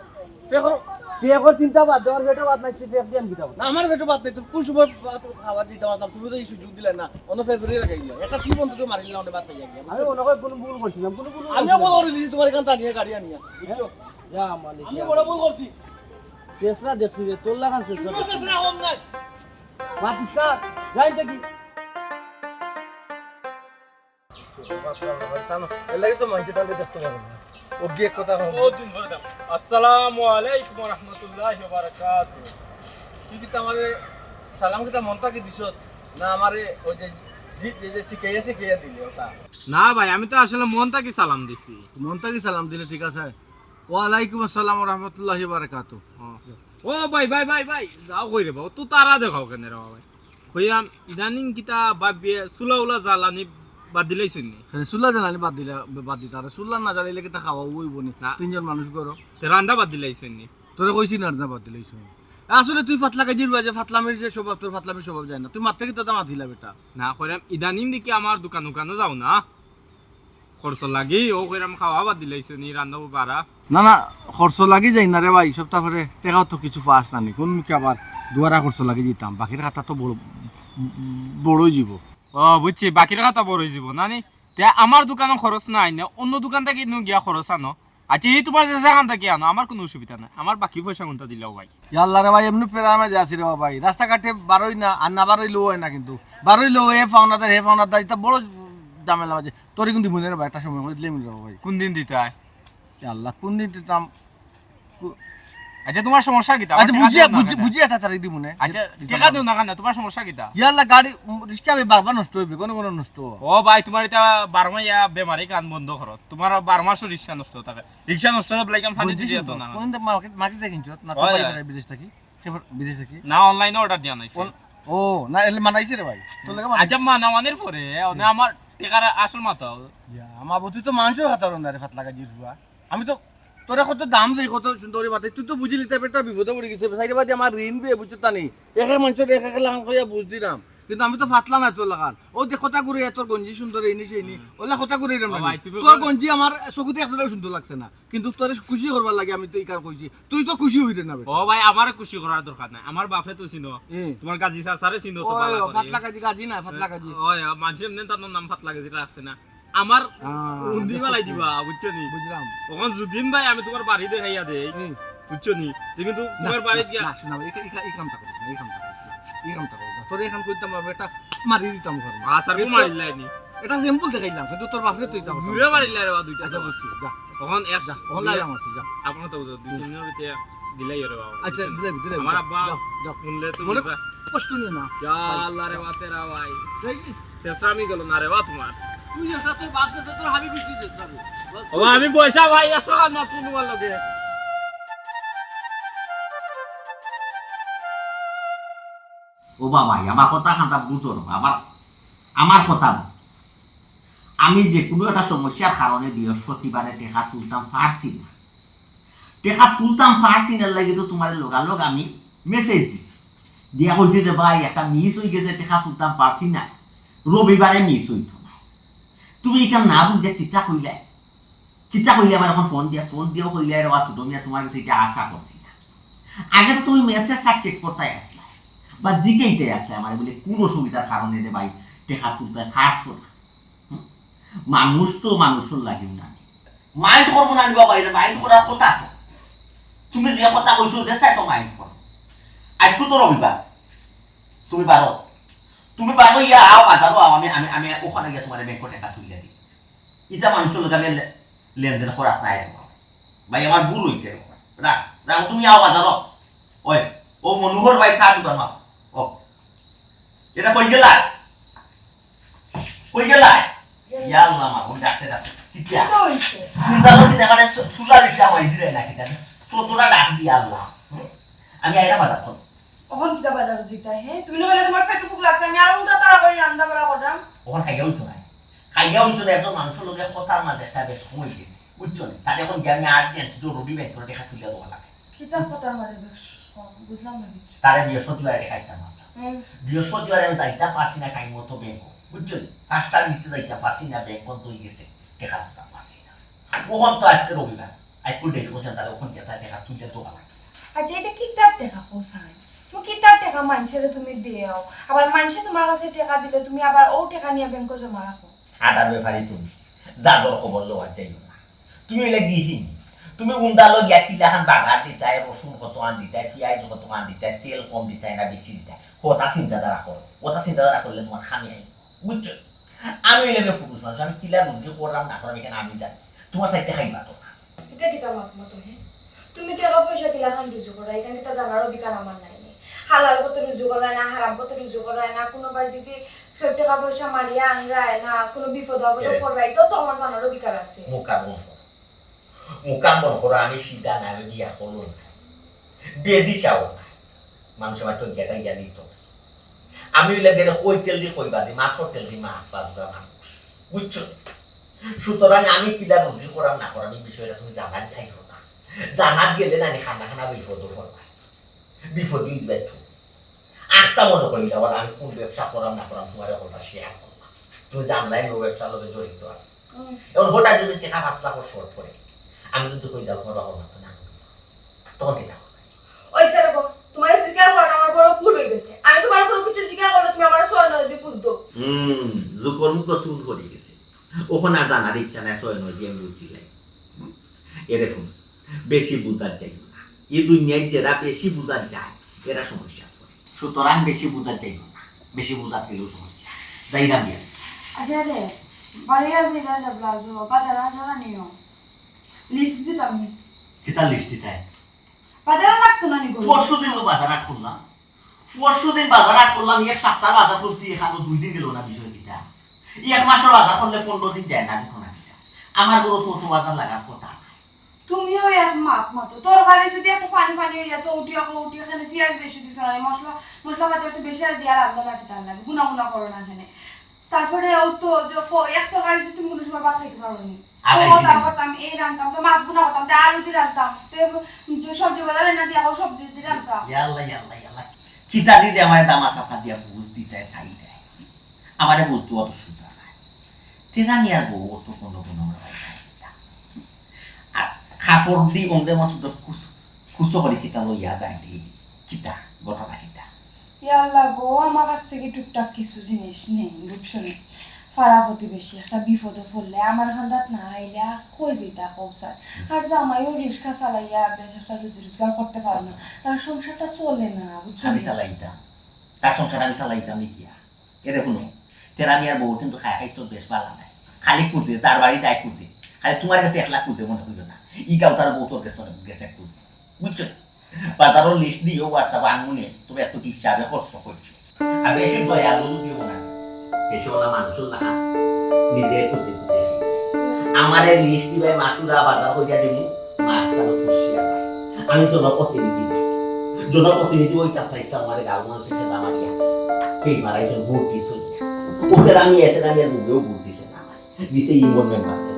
S2: পে করো
S6: পেকর চিন্তা বাদ দেওয়ার বেটা বাদ নাইছে পেক দিয়াম কিতাব
S2: না আমার পেটে বাদ নাই তো কোন সময় খাওয়া দিতে পারতাম তুমি তো এই সুযোগ দিলে না অন্য ফেব্রুয়ারি লাগাইলা এটা কি বন্ধু তো মারিলা অন্য বাদ পাইয়া গিয়া
S6: আমি ওনাকে কোনো ভুল করছিলাম কোনো ভুল
S2: আমিও বড় করে দিছি তোমার এখান টানিয়ে গাড়ি আনিয়া বুঝছো
S6: যা মালিক
S2: আমি বড় ভুল করছি
S6: শেষরা দেখছি রে তোর লাগান শেষরা
S2: তুমি তো না হম নাই
S6: পাকিস্তান যাই দেখি
S2: এলাকে তো মাইকে তাহলে দেখতে পারো না ও গিয়ে কথা হবে
S7: আসসালামু আলাইকুম ওয়া রাহমাতুল্লাহি ওয়া বারাকাতুহু
S2: তুই কি আমারে সালাম কি তা মনটা কি দিছ না আমারে ওই যে যে শিখাইয়া দিলি ওটা
S7: না ভাই আমি তো আসলে মন থেকে সালাম দিছি
S2: মনটা কি সালাম দিলে ঠিক আছে ওয়ালাইকুম আসসালাম ওয়া রাহমাতুল্লাহি ওয়া বারাকাতুহু
S7: ও ভাই ভাই ভাই ভাই যাও কই রে বাবা তো তারা দেখাও কেন রে ভাই কইরাম ইদানিং কিতা বাবিয়ে সুলাউলা জালানি বাদ দিলাইছুন নি
S2: সুল্লা জানালি বাদ দিতা আর সুল্লা না জানাইলে কি তা খাওয়া হইব নি তিনজন মানুষ করো
S7: তে রান্ডা বাদ দিলাইছুন নি
S2: তোরে কইছি না বাদ দিলাইছ আসলে তুই ফাতলা কাজির বাজে ফাতলামির যে স্বভাব তোর ফাতলামির স্বভাব যায় না তুই মারতে কি তো মাতিলা বেটা
S7: না কইরাম ইদানিং দেখি আমার দোকান যাও না খরচ লাগি ও কইরাম খাওয়া বাদ দিলাইছুন নি রান্দাও পারা
S2: না না খরচ লাগি যাই না রে ভাই সপ্তাহ পরে টেকাও তো কিছু পাস না নি কোন মুখে আবার দুয়ারা খরচ লাগি যেতাম বাকির খাতা তো বড়ই যাব
S7: ও বুঝছি বাকির কথা বড় হয়ে যাব না নি তে আমার দোকানে খরচ নাই না অন্য দোকান থেকে নু গিয়া খরচ আনো আচ্ছা এই তোমার যে সেখান থেকে আনো আমার কোনো অসুবিধা নাই আমার বাকি পয়সা কোনটা দিলাও ভাই
S2: আল্লাহ রে ভাই এমনি প্রেরামে যাচ্ছি রে ভাই রাস্তাঘাটে বারোই না আর না বারোইলেও হয় না কিন্তু বারোইলেও হে ফাউনাদার এটা বড় ঝামেলা আছে তোর কিন্তু মনে রে ভাই একটা সময় করে দিলে মিলে ভাই
S7: কোন দিন দিতে হয়
S2: আল্লাহ কোন দিন দিতাম
S7: আচ্ছা তোমার সমস্যা কি
S2: আচ্ছা বুঝি একটা তারিখ দিব না
S7: আচ্ছা টাকা দিও না কেন তোমার সমস্যা কিটা
S2: ইয়াল্লা গাড়ি রিক্সা বারবার নষ্ট হইবে কোনো নষ্ট
S7: ও ভাই তোমার এটা 12 মাস বেমারি কান বন্ধ করো তোমার 12 মাস রিক্সা নষ্ট থাকে রিক্সা নষ্ট হবে লাইকাম ফানি দিয়ে তো না
S2: কোন মার্কেট থেকে কিনছো না তো ভাই বিদেশ থেকে বিদেশ থেকে
S7: না অনলাইনে অর্ডার দিয়া নাইছে
S2: ও না এলে মানাইছে রে ভাই তো লাগে
S7: আচ্ছা মানাওয়ানের পরে আমার টাকার আসল মাথা
S2: আমার বতি তো মানুষের হাতার না রে ফাতলা কাজি রুয়া আমি তো তোরা কত দাম দেই কত সুন্দর বাতে তুই তো বুঝিলি তে পেটটা বিপদে পড়ে গেছে সাইডে বাদে আমার ঋণ বে বুঝছ তা নেই একা মানুষের একা লাগান কইয়া বুঝ দিলাম কিন্তু আমি তো ফাতলা না তোর লাগান ও যে কথা করে তোর গঞ্জি সুন্দর এইনি সেইনি ওলা কথা করে এরম না তোর গঞ্জি আমার চকুতে একদম সুন্দর লাগছে না কিন্তু তোর খুশি করবার লাগে আমি তো এই কার কইছি তুই তো খুশি হইরে না
S7: ও ভাই আমার খুশি করার দরকার নাই আমার বাপে তো চিনো তোমার গাজি সারে চিনো তো ভালো করে
S2: ফাতলা কাজি না ফাতলা কাজি
S7: ওই মানুষের নেন তার নাম ফাতলা গাজি রাখছে না আমার উন্দি মালাই দিবা বুঝছো নি
S2: বুঝলাম
S7: ওখান যদিন ভাই আমি তোমার বাড়ি দেখাইয়া দেই বুঝছো নি কিন্তু তোমার বাড়ি গিয়া
S2: না শোনা এই কামটা করিস না এই কামটা করিস না তোর এখান কইতাম এটা মারি দিতাম ঘর
S7: আসার কো মারিলাই নি
S2: এটা সিম্পল দেখাইলাম কিন্তু তোর বাপরে তুই দাও
S7: ঘুরে মারিলাই রে দুইটা
S2: আচ্ছা বুঝছিস যা
S7: ওখান এক
S2: ওখান লাগাম আছে যা
S7: আপনার তো দুই তিন দিনের ভিতরে দিলাই রে বাবা
S2: আচ্ছা দিলে
S7: আমার আব্বা শুনলে তো
S2: মনে কষ্ট নিয়ে না
S7: যা আল্লাহ রে বাতেরা ভাই শেষরামি গেল না রে বা তোমার
S2: তুই এটা তোর বাপ সাথে তোর হাবি দিছিস যাবে
S7: ও আমি পয়সা ভাই 100 টাকা না তোমার লগে
S1: ও বাবা আমার কথা খান্তা বুঝো না আমার কথা আমি যে কোনো একটা সমস্যার কারণে বৃহস্পতিবারে টেকা তুলতাম পারছি না লাগে তো তোমার লগালগ আমি মেসেজ দিছি দিয়া কইছি যে ভাই একটা মিস হয়ে গেছে টেকা তুলতাম পারছি না রবিবারে মিস হইতো না তুমি এখানে না বুঝে কিতা কইলে আমার এখন ফোন দিয়েও কইলে রে বাসু তুমি তোমার কাছে এটা আশা করছি না আগে তো তুমি মেসেজটা চেক করতে আসলে বা জিকেইতে আসলে আমার বলে কোন অসুবিধার কারণে রে ভাই টেকা তুলতে পারছো না মানুষ তো মানুষের লাগিও না মাইন্ড করবো না বাবা এটা মাইন্ড করার কথা তো তুমি যে কথা কইছো যে সাইটো মাইন্ড করো আজকে তো রবিবার তুমি পারো ইয়া আও বাজারও আও আমি ওখানে গিয়ে তোমার ব্যাংক টাকা তুলে দিই এটা মানুষের লোক আমি লেনদেন করাত নাই রে বাবা। ভাই আমার ভুল হইছে রাখ রাখ তুমি আও বাজার ওই ও মনোহর ভাই চা দোকান মা ও এটা কই গেলা ইয়া আল্লাহ মা কোন ডাকতে ডাকতে কিটা
S4: তো হইছে
S1: কুন্দালো কি দেখালে সুলা দিটা হইছে রে নাকি তা তোরা ডাক দি আল্লাহ আমি আইরা বাজার করব
S4: এখন কিটা বাজার জিতা হে তুমি নলে তোমার পেটু বুক লাগছে আমি আর উল্টা তারা করে রান্না বাড়া করলাম
S1: ওখান খাইয়া হইতো না একজন মানুষের লোকের কথার মাঝে একটা বেশ সময় গেছে বুঝছো না তাহলে এখন গিয়ে আমি আর্জেন্ট জরুরি ব্যাংকের টাকা তুলে দেওয়া লাগে
S4: কিটা কথার মাঝে বেশ বুঝলাম না কিছু
S1: তারে বৃহস্পতিবারে টাকা দিতাম আসতাম বৃহস্পতিবারে আমি যাইতে পারছি না টাইম মতো ব্যাংক বুঝছো না পাঁচটা নিতে যাইতে পারছি না ব্যাংক বন্ধ হয়ে গেছে টাকা দিতে পারছি না ওখান তো আজকে রবিবার আজকে ডেট করছেন তাহলে ওখান গিয়ে তার টাকা তুলে দেওয়া লাগে
S4: আচ্ছা এটা কিতাব দেখা কোসাই তুমি কিতাব টাকা মানুষের তুমি দিও আবার মানুষে তোমার কাছে টাকা দিলে তুমি আবার ও টাকা নিয়ে ব্যাংকে জমা রাখো
S1: আদার ব্যাপারে তুমি যা জল খবর লওয়ার চাইও না তুমি এলে গিহিন তুমি উন্দালো গিয়া কিলাখান বাগার দিতাই রসুন কত আন দিতাই পিঁয়াজ কত আন দিতাই তেল কম দিতাই না বেশি দিতাই ওটা চিন্তাধারা করো ওটা চিন্তাধারা করলে তোমার খামি আই বুঝছো আমি এলে পুরুষ মানুষ আমি কিলা বুঝি করলাম না করলাম এখানে আমি জানি তোমার সাইডে খাইবা তো
S4: এটা কিতাব মত হে তুমি টাকা পয়সা কিলাখান রুজু করো এখানে তা জানার অধিকার আমার নাই হালাল কত রুজু করা না হারাম কত রুজু করা না কোনো বাই দিকে সব টাকা পয়সা মারিয়া আনরায় না কোনো বিপদ আপদ পড়াই তো তোমার জানার অধিকার আছে
S1: মুকাম বন করো আমি সিধা না আমি বিয়া হলো না বিয়ে দিছাও না মানুষ আমার তো গেটা গিয়া দিত আমি হইলে বের কই তেল দিয়ে কই বাজি মাছর তেল দিয়ে মাছ বাজবা মানুষ বুঝছো সুতরাং আমি কিলা বুঝি করাম না করাম এই বিষয়টা তুমি জানার চাইও না জানার গেলে না খানা খানা বিপদ পড়বা বিফোর দিস বেট আস্তা মনে করি যাবার আমি কোন ব্যবসা করাম না করাম তোমার কথা শেয়ার করলাম তুমি জানলাই ও ব্যবসার লোকে জড়িত আছে এখন হঠাৎ যদি টাকা 5 লাখ শর্ট পড়ে আমি যদি কই যাবো তোমার বাবা মাত্র না তখন কি থাকবে
S4: ওই স্যার তোমার জিজ্ঞাসা করাটা আমার বড় ভুল হয়ে গেছে আমি তোমার কোনো কিছু জিজ্ঞাসা করলে তুমি আমার সয় নয় দিয়ে বুঝতো
S1: জুকর মুখ শুন করে গেছে ওখানে আর জানার ইচ্ছা নাই সয় নয় দিয়ে আমি বুঝতে লাই এরকম বেশি বুঝার চাই না এই দুনিয়ায় যারা বেশি বুঝার যায় এরা সমস্যা পড়ে সুতরাং বেশি বুঝার চাইব না বেশি বুঝার গেলেও সমস্যা যাই না বিয়া
S4: আচ্ছা রে বাড়ি আসলে না ব্লাউজ বাজার আসা নিও লিস্ট দিতাম নি
S1: কিতা লিস্ট দিতে
S4: বাজার লাগতো না নি গো
S1: পরশু দিন বাজার আট করলাম পরশু দিন বাজার আট করলাম এক সপ্তাহ বাজার করছি এখানে 2 দিন গেল না বিষয় কিটা এক মাসের বাজার করলে 15 দিন যায় না দেখো না কিটা আমার বড় তো বাজার লাগার কথা
S4: তুমিও এক মাপ মতো তোর ঘরে যদি একটা ফানি হয়ে যেত উঠি এখানে পেঁয়াজ বেশি দিছ না মশলা পাতি একটু বেশি দিয়ে রাখলো না খেতে লাগে গুনা করো না এখানে তারপরে ও তো এক তরকারিতে তুমি কোনো সময় ভাত খাইতে পারো নি করতাম এই রান্তাম তো মাছ গুনা করতাম তো আলু দিয়ে রান্তাম তো সবজি বাজারে না দিয়ে সবজি দিয়ে রান্তাম
S1: ইয়াল্লা কিতা দি আমার দামা সাফা দিয়া বুঝ দিতে চাই দেয় আমারে বুঝতে অত সুবিধা নাই তেরা মি আর বউ তো কোনো আর খাফর দি ওমরে মসুদ খুশো করে কিতা লইয়া যায় দি কিতা ঘটনা কিতা
S4: ইয়াল্লা গো আমার কাছ থেকে টুকটাক কিছু জিনিস নেই বুঝছো না ফারা প্রতিবেশী একটা বিপদে পড়লে আমার হান্দাত না আইলে কই যেটা কৌসার আর জামাইও রিক্সা চালাইয়া বেশ একটা রোজগার করতে পারে না তার সংসারটা চলে না বুঝছো
S1: আমি চালাইতাম তার সংসার আমি চালাইতাম নাকি এরে শুনো তেরা মি আর বউ কিন্তু খাইছো বেশ ভালো নাই খালি খুঁজে যার বাড়ি যায় খুঁজে খালি তোমার কাছে একলা খুঁজে মনে হইল না ই গাও তার বউ তোর গেছে খুঁজে বুঝছো বাজারের লিস্ট দিও হোয়াটসঅ্যাপ আনমুনে তুমি একটু হিসাবে খরচ করছি আর বেশি দয়ালু দিও না বেশি ওলা মানুষের না নিজে খুঁজে খুঁজে আমারে লিস্ট দিবে মাসুরা বাজার কইয়া দিমু মাস চালো খুশি আছে আমি জনপ্রতিনিধি ওই কাজ সাইজটা আমার গাল মানুষ থেকে জামা দিয়া এই মারাইছেন ভোট দিয়েছে ওদের আমি এদের আমি আর মুখেও ভোট দিছে না আমার দিছে ইমন মেম্বার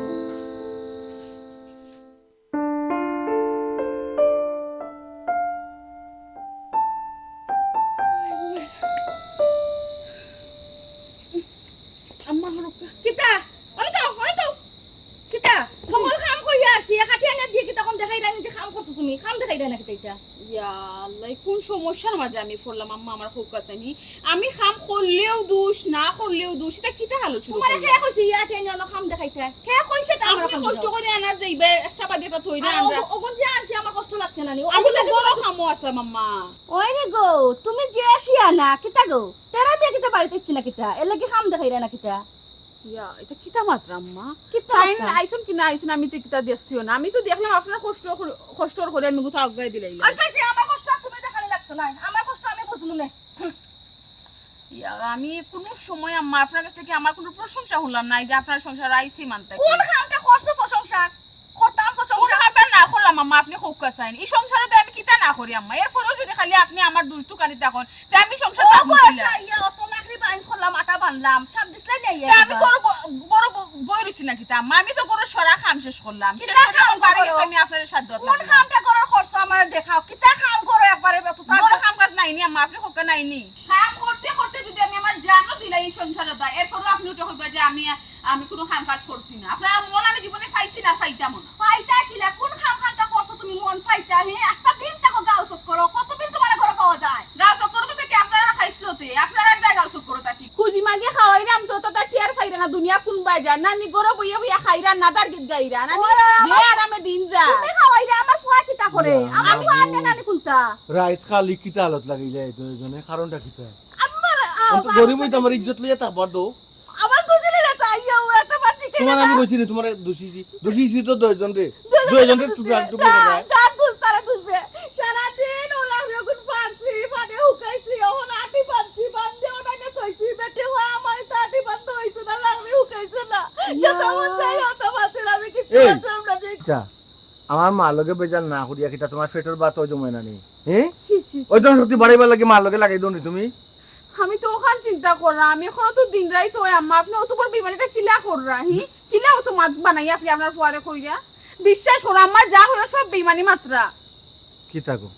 S3: কোন সমস্যার মাঝে আমি পড়লাম আম্মা আমার খুব কাছে আমি খাম করলেও দোষ না করলেও দোষ এটা কিটা হালো শুরু
S5: তোমারে কে কইছি ইয়াতে এনে খাম দেখাইতে কে কইছে তা আমরা
S3: আমি কষ্ট করে আনা যাইবে একটা বাদেটা থই না আমরা
S5: ওগন যে আনছি আমার কষ্ট লাগছে না নি
S3: আমি তো বড় খামো আসলাম আম্মা
S5: ওই রে গো তুমি যে আসিয়া না কিতা গো তেরা বিয়া কিতা বাড়িতে ইচ্ছি না কিতা এর লাগি খাম দেখাইরা না কিতা
S3: ইয়া এটা কিতা মাত্রা আম্মা
S5: কিতা
S3: টাইম
S5: মাত্রা?
S3: আইছুন কি না আইছুন আমি তো কিতা দেখছিও না আমি তো দেখলাম আপনার কষ্ট করে আমি কোথাও আগাই দিলাইলাম
S5: আইসাইছি আমার কষ্ট তুমি দেখানি লাগতো না আমার কষ্ট আমি বুঝলু না
S3: ইয়া আমি কোনো সময় আম্মা আপনার কাছ থেকে আমার কোনো প্রশংসা শুনলাম না এই যে আপনার সংসার আইছি মানতে
S5: কোন খামটা করছো প্রশংসা করতাম
S3: কোন
S5: প্রশংসা
S3: কামটা না করলাম আম্মা আপনি খুব কাছাইন এই সংসারে তো আমি কিতা না করি আম্মা এরপরেও যদি খালি আপনি আমার দুষ্টু কানি তখন তাই আমি সংসারটা বুঝলাম
S5: ইয়া অত লাকড়ি বাইন করলাম আটা বানলাম সব দিছলাই নাই
S3: তা আমি তো বড় বই রইছি না কিতা আম্মা আমি তো করে সরা খাম শেষ করলাম শেষ
S5: কিতা
S3: করে এখন
S5: খাম
S3: বাড়ি
S5: করো?
S3: গেছে আমি আপনার সাথে দত
S5: কোন খামটা করার খরচ আমার দেখাও কিতা খাম করো একবারে বেত
S3: বড় কাম কাজ নাইনি আম্মা আপনি হোক নাইনি কাম করতে করতে যদি আমি আমার জানো দিলাই এই সংসারে দা এরপরও আপনি ওটা হইবা যে আমি কোনো কাম কাজ করছি না আপনার মন আমি জীবনে পাইছি না পাইতাম না
S5: ফাইটা কিলা কোন খাম খামটা করছো তুমি মন ফাইটা হে আস্তা দিন তাকো গাও সব করো কতদিন তোমার ঘরে খাওয়া যায়
S3: গাও চক্কর তো থেকে আপনারা খাইছিল তে আপনারা এক গাও চক্কর তাকি খুজি মাগে খাওয়াইরাম তো তা টিয়ার ফাইরা না দুনিয়া কোন বাজার না নি গরো বইয়া বইয়া খাইরা না দার গীত গাইরা না নি যে আরামে দিন যা
S5: তুমি খাওয়াই রে আমার ফুয়া কিতা করে আমার ফুয়া আনে নানি কোনটা
S2: রাইত খালি কিতা হালত লাগিলে দুইজনে কারণটা কিতা
S5: আমার
S2: গরিব হইতো আমার ইজ্জত লইয়া থাকবার দো
S5: আমার দুজনে রে তাইয়া ও একটা বাটি কে
S2: তোমার আমি কইছি না তোমার দোষিছি তো দুইজন রে টুকরা টুকরা করে
S5: যার দুস তারা দুসবে সারা দিন ওলা যখন পারছি মানে হুকাইছি ওহন আটি পাচ্ছি বান্দে ওনাকে কইছি বেটে ও আমার তো আটি বান্ধ হইছে না লাগবে হুকাইছে না যত মন চাই অত বাতের আমি কিছু
S2: এই।
S5: করতাম না যে
S2: কিতা আমার মা লগে বেজান না করিয়া কিতা তোমার পেটের বাত ওই জমাই না নি হ্যাঁ
S3: সি সি
S2: ওই তো শক্তি বাড়াইবার লাগে মা লগে লাগাই দোনি তুমি
S3: আমি তো ওখান চিন্তা করলাম আমি এখনো তো দিন রাই তো আম্মা আপনি অত বড় বিমানটা কিলা কররা হি কিলা অত মাত বানাই আপনি আপনার ফুয়ারে কইরা বিশ্বাস করো আম্মা যা হইরা সব বেইমানি মাত্রা
S2: কিতা গো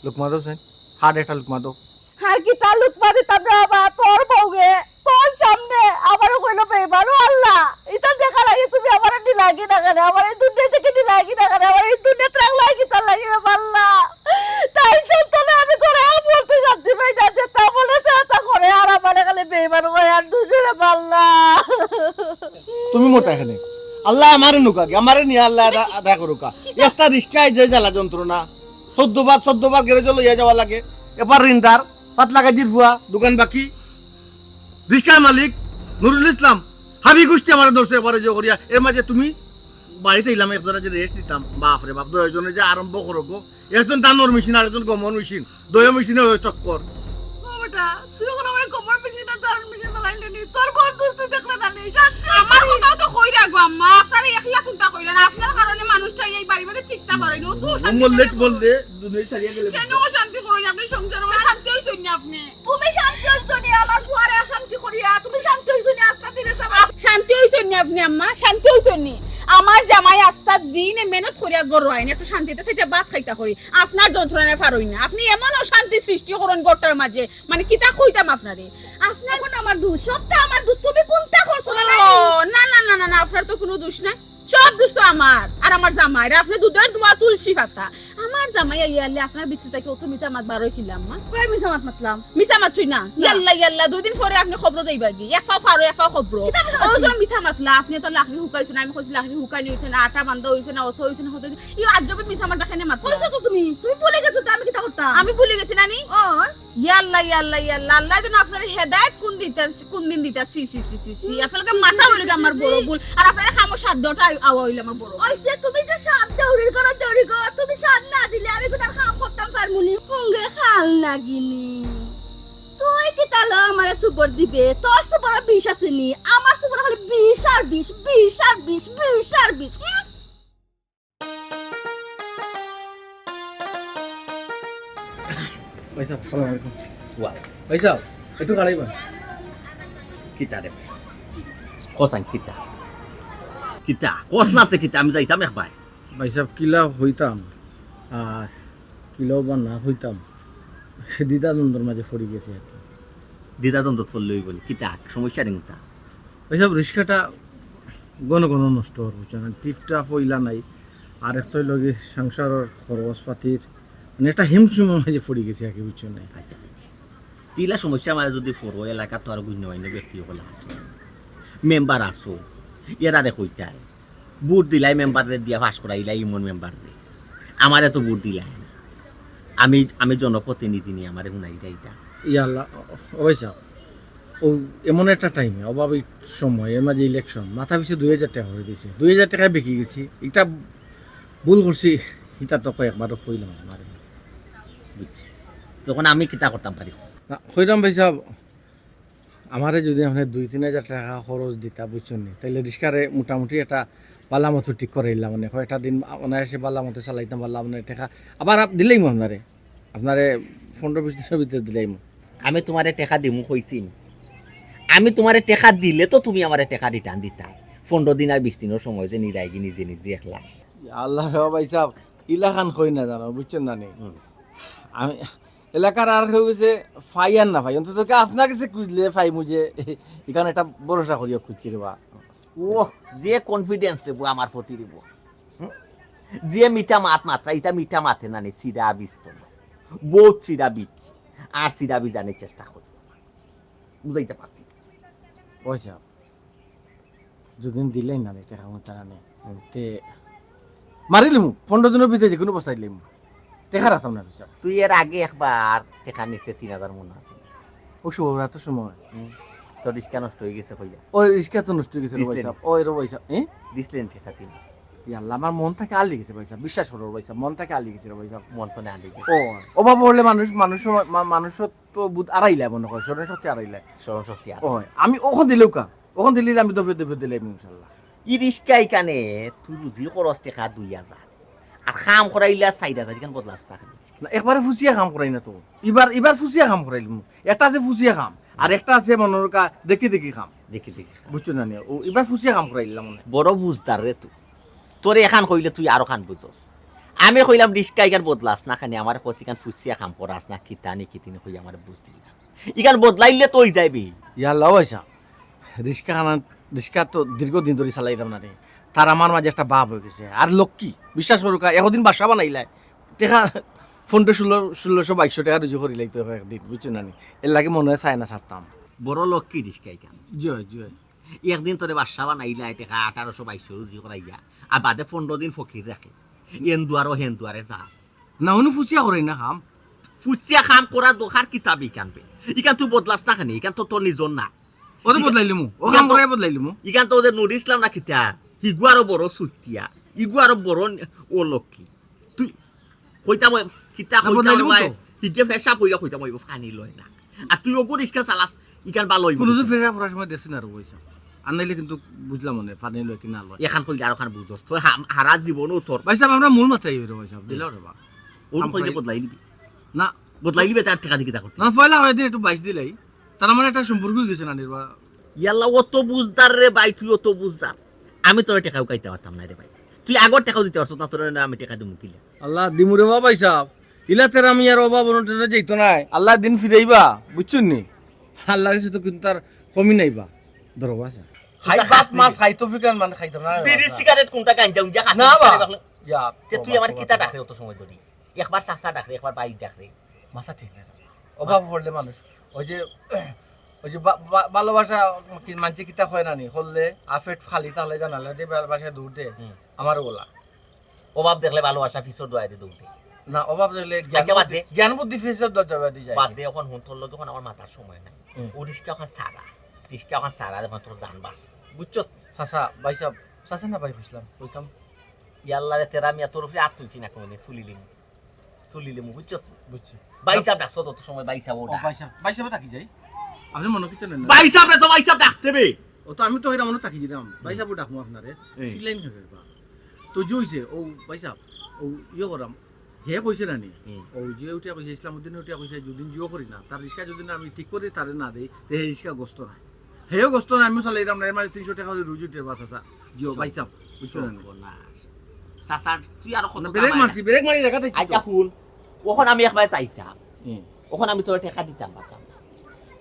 S2: লোকমা দাও সাইন হার্ট একটা লোকমা দাও
S5: আর কি তালুক মারি তাবে বাবা তোর বউগে তোর সামনে আমারও কইলো বেবারো আল্লাহ এটা দেখা লাগে তুমি আমার নি লাগি না করে আমার এই দুনিয়া থেকে নি লাগি না করে আমার এই দুনিয়া ত্রাক লাগি তা লাগি না আল্লাহ তাই চিন্তা না আমি করে বলতে শান্তি পাই না যে তা বলে তা করে আর আমার খালি বেবারো হয় আর দুজনে আল্লাহ
S2: তুমি মোটা এখানে আল্লাহ আমারে নুকা আমারে নিয়ে আল্লাহ আদা করুকা একটা রিস্কায় যে জ্বালা যন্ত্রণা 14 বার গ্যারেজ লইয়া যাওয়া লাগে এবার রিন্দার পাতলা গাজির ফুয়া দোকান বাকি রিস্কার মালিক নুরুল ইসলাম হাবি গুষ্টি আমার দোষে এবারে যে করিয়া এর মাঝে তুমি বাড়িতে এলাম একজনের যে রেস্ট নিতাম বাপ রে বাপ দুজনে যে আরম্ভ করো গো একজন দানোর মেশিন আর একজন গমর মেশিন দই মেশিনে ওই চক্কর
S5: বেটা তুই কোন আমার কোমর মেশিন আর তার মেশিন বানাইলে নি তোর বড় দোস্ত দেখলে না নেই শান্তি
S3: আমার কথাও তো কই রাখবো আম্মা আপনারা একলা কোনটা কইরা না আপনার কারণে মানুষটা এই বাড়ির মধ্যে ঠিকতা করে না তো
S2: বললে দুনিয়া ছাড়িয়ে গেলে
S3: কেন শান্তি করুন আপনি সংসার শান্তি হইছেন না আপনি
S5: তুমি শান্তি হইছো নি আমার ফুয়ারে শান্তি করিয়া তুমি শান্তি হইছো নি আস্তা দিনে যাবা
S3: শান্তি হইছেন না আপনি আম্মা শান্তি হইছেন নি আমার জামাই আস্তা দিনে মেহনত করিয়া গরু আইন একটু শান্তিতে সেটা ভাত খাইতা করি আপনার যন্ত্রণায় পারই না আপনি এমন অশান্তি সৃষ্টি করুন গড়টার মাঝে মানে কিতা কইতাম আপনারে আপনার
S5: এখন আমার দোষ সবটা আমার দোষ তুমি কোনটা করছো না
S3: ও না না না না না আপনার তো কোনো দোষ নাই সব দোষ তো আমার আর আমার জামাই আপনি দুধের দোয়া তুলসী পাতা আমার জামাই ইয়ালে আপনার বিচ্ছু থেকে অত মিছা মাত বারোই কিলাম মা
S5: কই মিছা মাত মাতলাম
S3: মিছা মাতছুই না ইয়াল্লা ইয়াল্লা দুদিন পরে আপনি খবর দেইবা কি এক পাও ফারো এক পাও খবর ও জন মিছা মাতলা আপনি তো লাকড়ি হুকাইছ না আমি কইছি লাকড়ি হুকানি হইছে না আটা বান্ধা হইছে না অত হইছে না হতে ই আজবে মিছা মাত দেখানে মাতলা
S5: কইছো তো তুমি বলে গেছো তো আমি কি তা করতাম
S3: আমি ভুলে গেছি নানি
S5: ও
S3: ইয়াল্লা ইয়াল্লা ইয়াল্লা আল্লাহ যেন আপনার হেদায়েত কোন দিন দিতা সি সি সি সি সি আপনাকে মাথা হইলে আমার বড় ভুল আর আপনার খামো সাধ্যটা আওয়া হইলে আমার বড়
S5: ওইসে তুমি যে সাত দৌড়ি করো তুমি সাত না দিলে আমি কোথার কাম করতাম পারমুনি সঙ্গে খাল নাগিনি তুই কি তাহলে আমার সুপার দিবে তোর সুপার 20 আছে নি আমার সুপার খালি 20 আর 20 20 আর 20 20 আর 20
S2: পয়সা আসসালামু আলাইকুম
S1: ওয়া
S2: পয়সা একটু গাড়াইবা
S1: কিতা রে কসান কিতা কিতা কস নাতে কিতা আমি যাইতাম একবার
S2: পয়সা কিলা হইতাম আর কিলো বা না হইতাম দিদা নন্দর মাঝে পড়ে গেছে আর কি
S1: দ্বিধাদ্বন্দ্ব চললে বলি কিতা সমস্যা রে তা
S2: পয়সা রিক্সাটা ঘন ঘন নষ্ট হওয়ার বুঝছো না টিপটা পইলা নাই আর একটা লগে সংসারের খরচ পাতির মানে একটা হিমসুমের মাঝে পড়ে গেছে আর কি বুঝছো না
S1: আচ্ছা তিলা সমস্যা মানে যদি ফরো এলাকা তো আর গুণ্যমান্য ব্যক্তি সকল আছো মেম্বার আছো এরারে কইতাই বুট দিলাই মেম্বারে দিয়া পাস করাইলাই ইমন মেম্বারে আমারে তো বুট দিলাই না আমি জনপ্রতিনিধি নিয়ে আমারে শুনাই দেয়টা
S2: ইয়াল্লা অবশ্যই ও এমন একটা টাইমে অভাবী সময় এর মাঝে ইলেকশন মাথা পিছু 2000 টাকা হয়ে দিয়েছে 2000 টাকায় বেঁকে গেছি এটা ভুল করছি এটা তো কয়েকবারও কইলাম আমার
S1: বুঝছি তখন আমি কিতা করতাম পারি
S2: কইলাম ভাই সাহেব আমারে যদি আপনি 2-3 হাজার টাকা খরচ দিতা বুঝছেন নি তাহলে রিক্সারে মোটামুটি একটা বালা মতো ঠিক করাইলাম মানে কয়েকটা দিন অনায়াসে বালা মতো চালাইতাম বালা মানে টাকা আবার দিলেই আপনারে 15-20 দিনের ভিতরে দিলেই
S1: আমি তোমারে টাকা দিমু কইছি আমি তোমারে টাকা দিলে তো তুমি আমারে টাকা রিটার্ন দিতা 15 দিন আর 20 দিনের সময় যে নিরাইগি নিজে নিজে একলা
S2: আল্লাহ রে ভাই সাহেব ইলাখান কই না জানো বুঝছেন না নি আমি এলাকার আর হয়ে গেছে ফাই আর না ভাই অন্তত আপনার কাছে খুঁজলে ফাই মুঝে এখানে একটা ভরসা করিয়া খুঁজছি রে বা
S1: ও যে কনফিডেন্স দেবো আমার প্রতি দিব যে মিঠা মাত মাত্রা এটা মিঠা মাথে না নি সিডা বিজত বহুত সিডা বিচ্ছি আর সিডা বিজানের চেষ্টা করি বুঝাইতে পারছি
S2: পয়সা যদিন দিলেই না টাকা তারা নেই তে মারিলিমু 15 দিনের ভিতরে যে কোনো বস্তায় দিলিমু টাকা রাখতাম না পয়সা
S1: তুই এর আগে একবার টাকা নিচ্ছে 3000 মনে আছে
S2: ও শুভরাত সময়
S1: তোর রিস্কা নষ্ট হয়ে গেছে কইয়া
S2: ওই রিস্কা তো নষ্ট হয়ে গেছে
S1: দিসলেন?
S2: পয়সা ওই রে পয়সা
S1: দিসলেন টাকা তিন
S2: আল্লাহ আমার মন থেকে আলি গেছে পয়সা বিশ্বাস করো পয়সা মন থেকে আলি গেছে পয়সা
S1: মন তো না আগে গেছে
S2: ও অভাব হলে মানুষ তো বুধ আড়াইলে মনে হয় শরীর সত্যি আড়াইলে
S1: স্মরণ শক্তি আর
S2: ও আমি ওখান দিলেও কা ওখান দিলে আমি দফে দফে দিলে ইনশাল্লাহ
S1: ই রিস্কা এখানে তুই বুঝি খরচ টাকা 2000 আর খাম করাইলা 4000 এখান বদলাস টাকা
S2: না একবারে ফুসিয়া কাম করাই না তো এবার ফুসিয়া কাম করাইলাম একটা আছে ফুসিয়া কাম আর একটা আছে মনের কা দেখি দেখি খাম
S1: দেখি দেখি
S2: বুঝছো না ও এবার ফুসিয়া কাম করাইলাম মনে
S1: বড় বুঝদার রে তুই তোরে এখান কইলে তুই আরো খান বুঝস আমি কইলাম রিস্কা এখান বদলাস না খানি আমার কচি কান ফুসিয়া কাম করাস না কিতানি কিতিনি কই আমার বুঝতি না ইখান বদলাইলে তুই যাইবি
S2: ইয়াল্লা পয়সা রিস্কা তো দীর্ঘদিন ধরে চালাইলাম না রে তার আমার মাঝে একটা ভাব হয়ে গেছে আর লক্ষ্মী বিশ্বাস করুক এতদিন বাসা বানাইলাই টেকা 1500-1600-2200 টাকা রুজু করিলাই তো একদিন বুঝছো না এর লাগে মনে হয় চায় না ছাড়তাম
S1: বড় লোক কি রিস্কা এখান
S2: জয়
S1: একদিন তোরে বাসা বানাইলা টাকা 1800-2200 রুজি করাইয়া আর বাদে 15 দিন ফকির রাখে এন দুয়ারও হেন দুয়ারে যাস
S2: না হনু ফুসিয়া করাই না খাম
S1: ফুসিয়া খাম করা দোকার কিতাব ইখান পে ইখান তুই বদলাস না খানি ইখান তো তোর নিজর না
S2: ওদের বদলাইলিমু ও কাম করাই বদলাইলিমু
S1: ইখান তো ওদের নুর ইসলাম না কিতা ইগুয়ারও বড় সুতিয়া ইগুয়ারও বড় ও লক্ষ্মী তুই কইতাম কিতা
S2: বদলাইলিমু তো?
S1: হিগে ফেসা পইলা কইতাম ওই ফানি লয় না আর তুই ওগো রিস্কা চালাস ইখান ভালো হইব
S2: কোনো তো ফেরা করার সময় দেখছি না আর পয়সা আর নাইলে কিন্তু বুঝলাম মনে ফানি লয় কি না লয়
S1: এখান কইলে আর খান বুঝস তোর হারা জীবনও তোর
S2: ভাই সাহেব আমরা মূল মাথায় হইরে ভাই সাহেব দিলাও রে বা
S1: ওর কইলে বদলাই দিবি
S2: না
S1: বদলাই দিবে তার টাকা দিকে তা করতে
S2: না ফয়লা হয় দিন একটু 22 দিলাই তার আমার একটা সম্পর্ক হয়ে গেছে না নির্বা
S1: ইয়াল্লা অত বুঝদার রে ভাই তুই অত বুঝদার আমি তোর টাকাও কাইতে পারতাম না রে ভাই তুই আগর টাকাও দিতে পারছ না তোর আমি টাকা দিব কিলে
S2: আল্লাহ দিমুরে বা ভাই সাহেব ইলাতের আমি আর অভাব অনটনে যাইতো নাই আল্লাহ দিন ফিরাইবা বুঝছুন নি আল্লাহ কাছে তো কিন্তু তার কমি নাইবা ধরো বাসা খাই বাস মাছ খাইতো ফিকান মানে খাইতাম না
S1: বিড়ি সিগারেট কোনটা গাঞ্জা উঞ্জা খাস
S2: না বা ইয়া
S1: তে তুই আমার কিতা ডাকরে অত সময় ধরি একবার চাচা ডাকরে একবার বাইক ডাকরে
S2: মাথা ঠিক না অভাব পড়লে মানুষ ওই যে ভালোবাসা মানছে কিতা হয় না নি হললে আফেট খালি তাহলে জানালে যে ভালোবাসা দৌড়তে আমারও বলা
S1: অভাব দেখলে ভালোবাসা ফিসর দোয়া দে দৌড়তে
S2: না অভাব দেখলে
S1: আচ্ছা, বাদ দে।
S2: জ্ঞান বুদ্ধি ফেসের দরজা দিয়ে যায়
S1: বাদ দে এখন হুন তোর লোক এখন আমার মাথার সময় নাই ও রিস্কা এখন সারা রিস্কা এখন সারা যখন তোর জান বাস বুঝছো
S2: চাচা ভাই সাহেব চাচা না ভাই বুঝলাম কইতাম
S1: ইয়াল্লা রে তেরা মিয়া তোর উপরে হাত তুলছি না কোনদিন তুলিলিম বুঝছো
S2: বুঝছি
S1: বাইসাব ডাকছো তত সময় বাইসাব ওটা
S2: ভাই সাহেব থাকি যাই আপনি মনে কিছু নেন না
S1: বাইসাব রে তো বাইসাব ডাকতে বে
S2: ও তো আমি তো এরা মনে থাকি দিলাম ভাই সাহেব ডাকবো আপনারে সিলাইন খাবে বা তো যে হইছে ও ভাই সাহেব ও ইয়ে করাম হে কইছে না নি ও যে উঠিয়া কইছে ইসলামউদ্দিন উঠিয়া কইছে যদি জিও করি না তার রিস্কা যদি না আমি ঠিক করি তারে না দেই তে হে রিস্কা গোস্ত না হেও গোস্ত না আমি চালাইলাম না এর মাঝে 300 টাকা রুজি উঠে বাস আসা জিও ভাই সাহেব বুঝছো না
S1: চাচা তুই আর কত
S2: ব্রেক মারি দেখাতে
S1: আচ্ছা শুন ওখন আমি একবার চাইতাম ওখন আমি তোর টাকা দিতাম পারতাম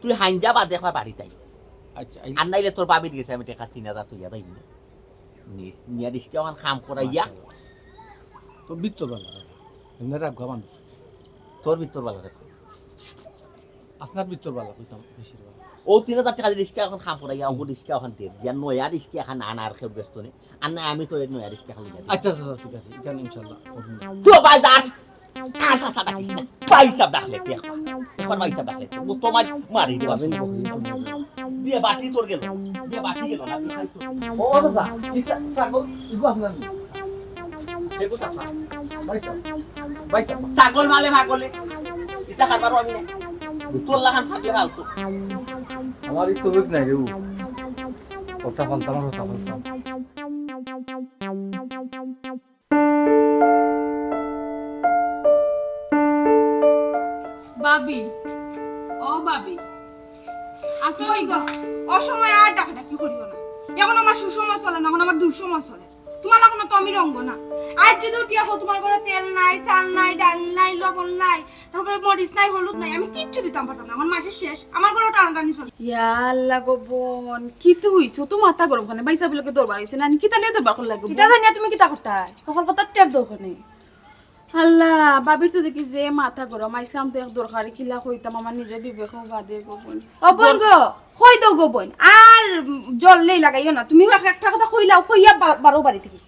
S1: তুই হাইঞ্জা বাদ একবার বাড়িতে আইস
S2: আচ্ছা
S1: আর নাইলে তোর বাবির গেছে আমি টাকা 3000 তুই যাই নিস নিয়া রিস্কা ওখান খাম করাইয়া
S2: তো বিত্তর বালা এনে রাখবা মানুষ
S1: তোর ভিতর ভালো রাখ
S2: আপনার বিত্তর বালা কইতাম বেশির বালা
S1: ও 3000 টাকা রিস্কা এখন খাম করাইয়া ও রিস্কা এখন দে দিয়া নয়া রিস্কা এখন আনার খেয়ে ব্যস্ত নেই আর না আমি তো নয়া রিস্কা খালি
S2: আচ্ছা আচ্ছা ঠিক আছে এটা ইনশাআল্লাহ
S1: তো ভাই দাস কার চাচা ডাকিস না ভাই সাহেব ডাকলে একবার ভাই সাহেব ডাকলে ও তোমার মারি দিবা দিয়ে বাটি তোর গেল দিয়ে বাটি গেল না তুই খাইছো
S2: ও দাদা ইসা সাগর ইগো আপনার
S1: দেখো চাচা
S2: বাইসা
S1: ছাগল মালে ভাগলে ইটা কারবারও আমি না তোর লাগান থাকলে ভালো তো
S2: আমার এই তো নাই রে কথা বলতাম কথা বলতাম
S3: বাবি ও বাবি আসো
S4: কই গো অসময় আর ডাকাডাকি করিও না এখন আমার সুসময় চলে না এখন আমার দুঃসময় চলে তোমার লাগানো তো আমি রঙ্গ না আজ যদি উঠিয়া হো তোমার ঘরে তেল নাই চাল নাই ডাল নাই লবণ নাই তারপরে মরিচ নাই হলুদ নাই আমি কিচ্ছু দিতাম পারতাম না এখন মাসের শেষ আমার ঘরে টানাটানি চলে
S3: ইয়া আল্লাহ গো বোন কি তো হইছো তো মাথা গরম খানে বাইসা বলকে দরবার হইছে না কি তানিয়া দরবার কর লাগে
S4: কিটা জানিয়া তুমি কিটা করতা সকল কথা টেপ দাও কেন
S3: আল্লাহ বাবির তো দেখি যে মাথা গরম আইসলাম তো এক দরকারি কিলা কইতাম আমার নিজের বিবেক বাদে গো বোন
S4: ও বোন গো কই দাও গো বোন আর জললেই লাগাইও না তুমি একটা কথা কইলাও কইয়া বারো বাড়ি থেকে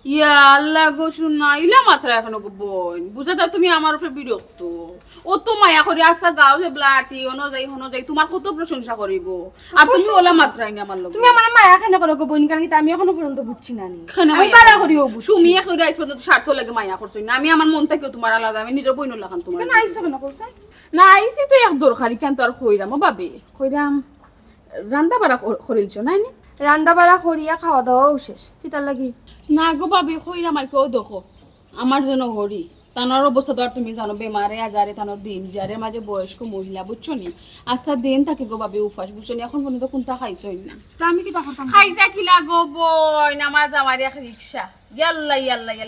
S3: ইয়া আল্লাহ গো শুনা ইলা মাত্রা এখনো গো বোন বুঝা দাও তুমি আমার উপরে বিরক্ত ও তো মায়া করে আস্তা গাও যে ব্লাটি অনুযায়ী তোমার কত প্রশংসা করি গো আর তুমি ওলা মাত্রাই না আমার লগে
S4: তুমি আমার মায়া খানে করো গো বোন কারণ কি আমি এখনো পর্যন্ত বুঝছি না নি
S3: খানে
S4: আমি বালা করিও বুঝছি
S3: তুমি এখন আইছ পর্যন্ত স্বার্থ লাগে মায়া করছই না আমি আমার মন থেকে তোমার আলাদা আমি নিজের বইন লাগান তোমার
S4: কেন আইছো কেন করছ
S3: না আইছি তো এক দরকারি কেন তো আর কইরাম ও বাবে কইরাম রান্দা বাড়া করিলছো না নি
S4: রান্না বাড়া করিয়া খাওয়া দাওয়াও শেষ কিতার লাগি
S3: না গো বাবে কইরাম আর কেউ দেখো আমার জন্য হরি তানোর অবস্থা তো আর তুমি জানো বেমারে আজারে তানোর দিন যারে মাঝে বয়স্ক মহিলা বুঝছো নি আস্তা দিন থাকে গো বাবে উপাস বুঝছো নি এখন পর্যন্ত কোনটা খাইছই না
S4: তা আমি কিতা করতাম
S3: খাইতা কি লাগো বই আমার জামার এক রিক্সা ইয়াল্লা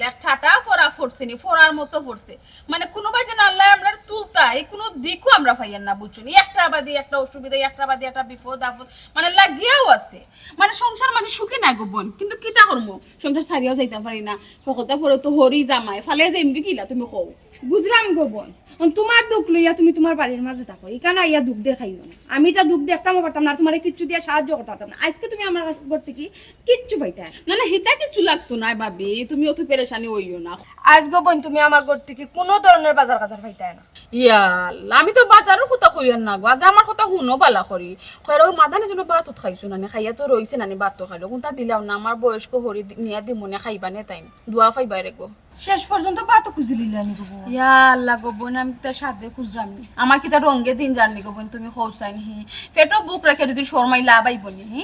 S3: এক ঠাটা ফোরা ফোরছে নি ফোরার মতো ফোরছে মানে কোনো ভাই যেন আল্লাহ আমরা তুলতাই কোনো দিকও আমরা পাইয়ান না বুঝছো নি একটা বাদে একটা অসুবিধা একটা বাদে একটা বিপদ আপদ মানে লাগিয়াও আছে মানে সংসার মাঝে সুখে না গো বোন কিন্তু কিতা করবো সংসার সারিয়াও যাইতে পারি না সকলটা পরে তো হরি জামাই ফালে যাইমবি কিলা তুমি কও
S4: বুঝলাম গো বোন তোমার দুঃখ লইয়া তুমি তোমার বাড়ির মাঝে থাকো এখানে ইয়া দুঃখ দেখাইও না আমি তা দুঃখ দেখতাম পারতাম না তোমার কিচ্ছু দিয়ে সাহায্য করতে পারতাম না আজকে তুমি আমার ঘর থেকে কিচ্ছু পাইতে
S3: না না হিতা কিছু লাগতো না ভাবি তুমি অত পেরেশানি হইও না
S4: আজ গো বোন তুমি আমার ঘর থেকে কোনো ধরনের বাজার পাইতে না
S3: ইয়াল্লা আমি তো বাজারের কথা কইয়ার না গো আগে আমার কথা শুনো বালা করি কইরা ওই মাদানে জন্য বাতত খাইছো না খাইয়া তো রইছে না বাত তো খাইলো কোনটা দিলাও না আমার বয়স্ক হরি নিয়া দি মনে খাইবা নে তাই দোয়া পাইবা রে গো
S4: শেষ পর্যন্ত বাতো খুঁজলিলে আমি গো বোন
S3: ইয়াল্লা গো বোন আমি তার সাথে খুঁজলাম নি আমার কি তার রঙে দিন জানি গো বোন তুমি খৌসাই নি পেটও বুক রেখে যদি শর্মাই লাভাই বলি হি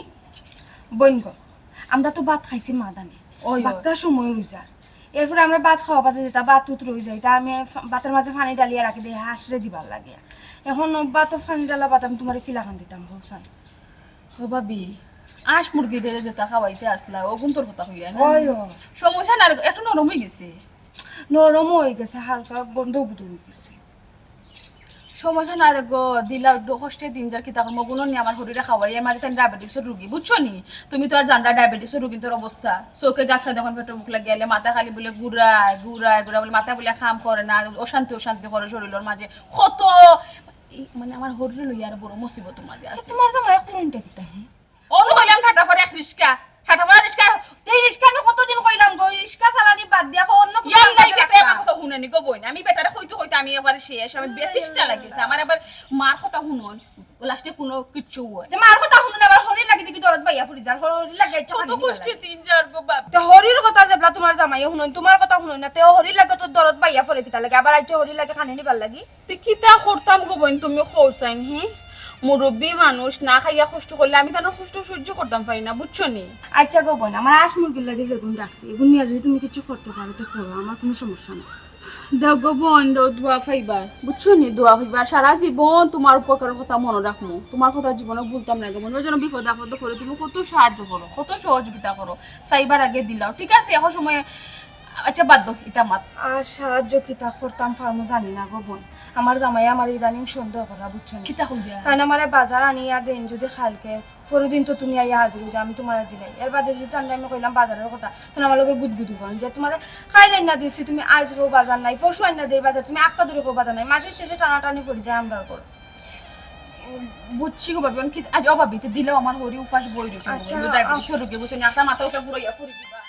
S4: বোন গো আমরা তো ভাত খাইছি মাদানে
S3: ওই
S4: বাক্কা সময় উজার এরপরে আমরা ভাত খাওয়া পাতে যেটা ভাত তুত রয়ে যাই তা আমি ভাতের মাঝে পানি ডালিয়ে রাখি দিয়ে হাসরে দিবার লাগে এখন ভাত ফানি ডালা ভাত আমি তোমার কি লাগান দিতাম হোসান
S3: ও ভাবি আঁশ মুরগি দিয়ে যেটা খাওয়াইতে আসলা ও গুন্তর কথা হইয়া না
S4: ওই
S3: সমস্যা না একটু নরম হয়ে গেছে
S4: নরম হয়ে গেছে হালকা গন্ধ বুধ হয়ে গেছে
S3: সমস্যা না রে গো দিলা কষ্টের দিন যার কিতা করবো গুণ নিয়ে আমার শরীরে খাওয়াই আমার তাই ডায়াবেটিসের রুগী বুঝছো নি তুমি তো আর জানরা ডায়াবেটিসের রুগী তোর অবস্থা চোখে যাফরা যখন পেটের মুখ লাগে গেলে মাথা খালি বলে ঘুরায় বলে মাথা বলে খাম করে না অশান্তি করে শরীরের মাঝে কত মানে আমার শরীরে লইয়া আর বড় মুসিবত মাঝে আছে
S4: তোমার তো মায়ের খুরনটা কিতা
S3: অনু হইলাম ঠাটা পরে এক রিস্কা
S4: এই রিস্কা আমি কতদিন কইলাম গো রিস্কা চালানি বাদ দিয়া অন্য
S3: ইয়াল্লাই কেটে আমার কথা শুনেনি গো বই না আমি বেটারে হইতে আমি এবার শেষ আমি বেতিশটা লাগিছে আমার আবার মার কথা শুনুন লাস্টে কোনো কিচ্ছু হয়
S4: মার কথা শুনুন আবার হরি লাগি দেখি দরদ বাইয়া ফুরি যার হরি লাগে
S3: কত কষ্টে দিন যার গো বাপ
S4: তে হরির কথা যেবলা তোমার জামাই শুনুন তোমার কথা শুনুন না তে হরি লাগে তো দরদ বাইয়া ফুরি কিতা লাগে আবার আইতে হরি লাগে খানি নিবার লাগি
S3: তে কিতা করতাম গো বইন তুমি খৌসাইন হি মুরব্বী মানুষ না খাইয়া কষ্ট করলে আমি তার কষ্ট সহ্য করতাম পারি না বুঝছো নি
S4: আচ্ছা গো বোন আমার আশ মুরগির লাগে যেগুন রাখছি এগুন নিয়ে যদি তুমি কিছু করতে পারো তো করো আমার কোনো সমস্যা নেই
S3: দাও গো বোন দাও দোয়া পাইবা বুঝছো নি দোয়া পাইবা সারা জীবন তোমার উপকারের কথা মনে রাখবো তোমার কথা জীবনে ভুলতাম না গো বোন ওই জন্য বিপদ আপদ করে তুমি কত সাহায্য করো কত সহযোগিতা করো চাইবার আগে দিলাও ঠিক আছে এখন সময় আচ্ছা বাদ দাও ইতা মাত
S4: আর সাহায্য কিতা করতাম ফার্মো জানি না গো বোন আমার জামাই আমার ইদানিং সন্দেহ করা বুঝছো না
S3: কিতা কইরা
S4: তাই না আমার বাজার আনিয়া দেন যদি খালকে পরদিন তো তুমি আইয়া হাজির হয়ে যাও আমি তোমার দিলাই এর বাদে যদি আমি কইলাম বাজারের কথা তখন আমার লগে গুদগুদু করেন যে তোমার খাইলাই না দিচ্ছি তুমি আজ গো বাজার নাই পরশু আইনা দেই বাজার তুমি একটা দূরে গো বাজার নাই মাসের শেষে টানাটানি পড়ে যায় আমরা করো
S3: বুঝছি গো ভাবি কি আজ অভাবিতে দিলেও আমার হরি উপাস বই রয়েছে
S4: আচ্ছা,
S3: ডায়াবেটিস রোগী বুঝছো না একটা মাথা উঠা পুরো ইয়া করে দিবা।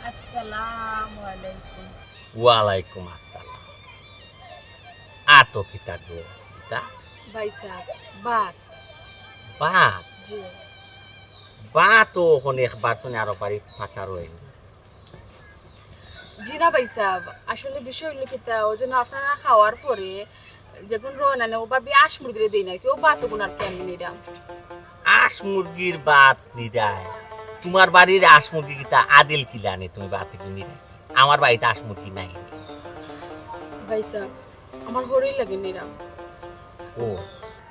S3: আসসালামু আলাইকুম।
S1: ওয়ালাইকুম আসসালাম। আতো কিতা গো কিতা
S3: ভাই সাহেব বাত
S1: বাত
S3: জি
S1: বাত অনেকবার তো আরো পারি পাচার হয়ে
S3: জি না ভাই সাহেব, আসলে বিষয় হলো কিতা ওই জন্য আপনারা খাওয়ার পরে যখন রোনা নেই ও ভাবি আশ মুরগিরে দিই না কেউ বাত গুনার কেমন নিরাম।
S1: আশ মুরগির বাত নিরায় তোমার বাড়ির আশ মুরগি কিতা আদিল কিলানে তুমি বাত নিরায় আমার বাড়িতে আশ মুরগি নাই
S3: ভাই সাহেব আমার হরেই লাগে নিরাম।
S1: ও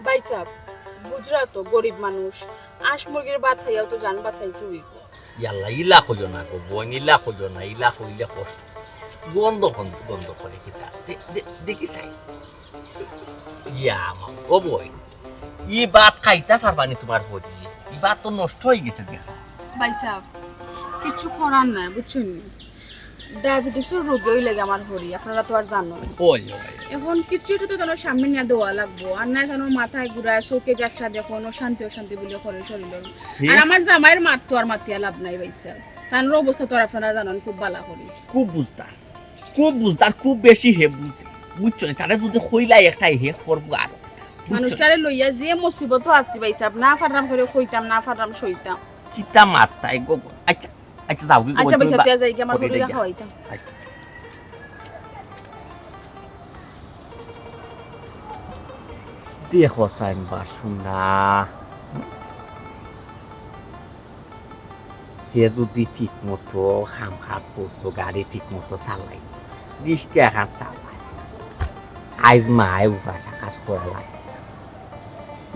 S3: ভাই সাহেব বুঝরা তো গরিব মানুষ, আশ মুরগির বাত খাইয়াও তো জান বাঁচাই তুই।
S1: ইয়াল্লা ইলা খুঁজো না গো বোন ইলা খুঁজো না ইলা খুঁজলে কষ্ট গন্ধ গন্ধ করে কিতা দেখি চাই ইয়া মা ও বই ই বাত খাইতা পারবানি তোমার হরি ই বাত তো নষ্ট হয়ে গেছে দেখা
S3: ভাই সাহেব কিছু করার নাই বুঝছেন, ডায়াবেটিসের রোগই লাগে আমার হরি, আপনারা তো আর জানেন।
S1: ওই
S3: এখন কিছু তো তার সামনে নিয়ে দেওয়া লাগবো, আর না কেন মাথায় ঘুরায় চোখে যাসা দেখো শান্তি অশান্তি বলে করে শরীর। আর আমার জামাইয়ের মাত তো আর মাতিয়া লাভ নাই ভাই সাহেব, তার অবস্থা তো আর আপনারা জানেন খুব ভালো করি।
S1: খুব বুঝদার খুব বেশি হে বুঝে বুঝছো তারা যদি হইলাই একটাই হে করবো আর
S3: মানুষটারে লইয়া যে মুসিবত আসি ভাই সাহেব, না ফাররাম করে কইতাম না ফাররাম সইতাম।
S1: কিতা মাত্তাই গো আচ্ছা আচ্ছা যাও কি
S3: আচ্ছা ভাই সাহেব যাই কি আমার হরি খাওয়াইতাম।
S1: আচ্ছা দেখো সাইন বাসুনা হে যদি ঠিক মতো খাম খাস করতো গাড়ি ঠিক মতো চালাই রিস্কে একাজ চালাই আইজ মায় উপাস আকাশ করা লাগে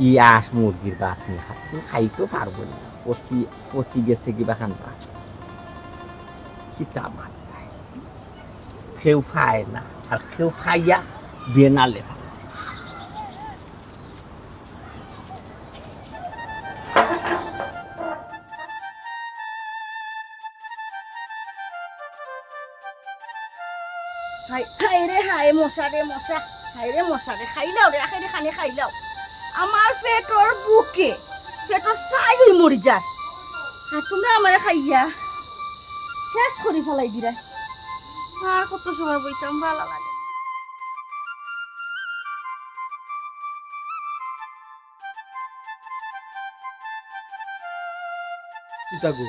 S1: ই আস মুরগির বাত নিয়ে খাইতো পারবো না পচি গেছে কিবা খান বাত কিতা মাত্তায় কেউ খায় না আর কেউ খাইয়া বেনালে ফেলে
S5: হাই রে হাই মশা রে মশা, হাই রে মশা রে খাইলাও রে আখেরে খানে খাইলাও। আমার পেটর বুকে পেটর সাই হই মরি যায়, আর তোমরা আমারে খাইয়া শেষ করি ফেলাই দিরা। আর কত সময় বইতাম ভালো লাগে।
S2: কিতা গো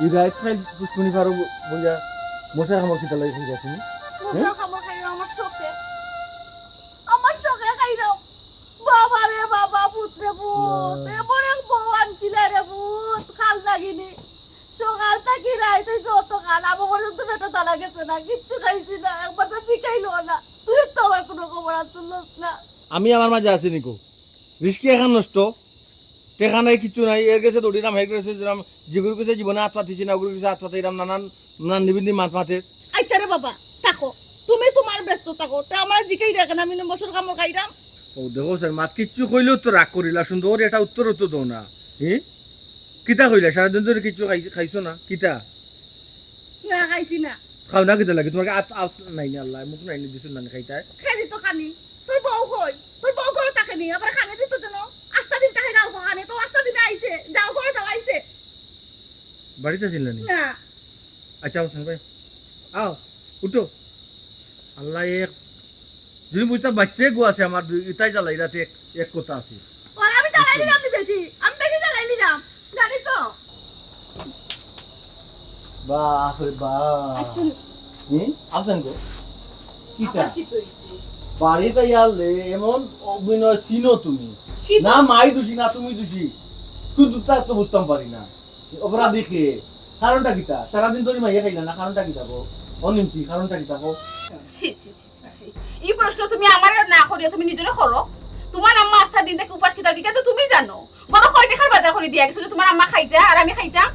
S2: ই রাত খাই পুষ্পনি পারো বইয়া মশা আমার কিতা লাগে খাইয়া তুমি
S5: মশা খাবার খাইলাও আমার চোখে খাইলাও। বাবা রে বাবা পুত্রে পুত এমন এক বউ আনছিলে রে পুত, খাল লাগিনি সকাল থাকি রাই তুই যত খান আমার পর্যন্ত পেটে দাঁড়া গেছে না, কিচ্ছু খাইছি না, একবার তো শিখাইলো না। তুই তো আমার কোনো খবর আসছিলস না।
S2: আমি আমার মাঝে আছি নিকো রিস্কি এখন নষ্ট টেকা নাই কিছু নাই এর গেছে দৌড়িলাম হের গেছে যেরাম যেগুলো গেছে জীবনে হাত পাতিছি না ওগুলো গেছে হাত পাতাইলাম নানান নিবিন্দি মাত মাতে।
S5: আচ্ছা রে বাবা থাকো, তুমি তোমার ব্যস্ত থাকো, তে আমার জিকাই রাখেন আমি মশর কামড় খাইলাম।
S2: ও দেখো স্যার মাত কিচ্ছু কইলেও তো রাগ করিলা সুন্দর এটা উত্তর তো দো না কিতা কইলা সারাদিন ধরে কিছু খাইছো না কিতা
S5: না খাইছি না।
S2: খাও না কিতা লাগে তোমার নাই না আল্লাহ মুখ নাই দিছো না খাইতায়
S5: খালি তো খানি তোর বউ কই, তোর বউ করে তাকে নি আবার খানে দিত যেন আস্তা দিন তাকে গাও খানে তো আস্তা দিন আইছে যাও করে দাও আইছে
S2: বাড়িতে ছিল না
S5: না।
S2: আচ্ছা হোসেন ভাই আও উঠো আল্লাহ এক যদি বুঝতাম বাচ্চা গো আছে আমার ইটাই জ্বালাই রাতে এক কথা আছে
S5: আর আমি চালাই নিলাম বেশি, আমি বেশি চালাই নিলাম জানি তো।
S2: বাপ রে বাপ আসেন গো কিতা বাড়িতে ইয়ালে এমন অভিনয় চিনো তুমি না মাই দোষী না তুমি দোষী কিন্তু তা তো বুঝতাম পারি না অপরাধী কে কারণটা কিতা সারাদিন ধরে মাইয়া খাইলা না কারণটা কিতা গো অনিমতি কারণটা কিতা গো
S3: এই প্রশ্ন তুমি আমার না করিয়া তুমি নিজেরে করো। তোমার আম্মা আস্থা দিন থেকে উপাস কিতা দিকে তো তুমি জানো গত কয় টাকার বাজার করে দিয়া গেছে যে তোমার আম্মা খাইতা আর আমি খাইতাম।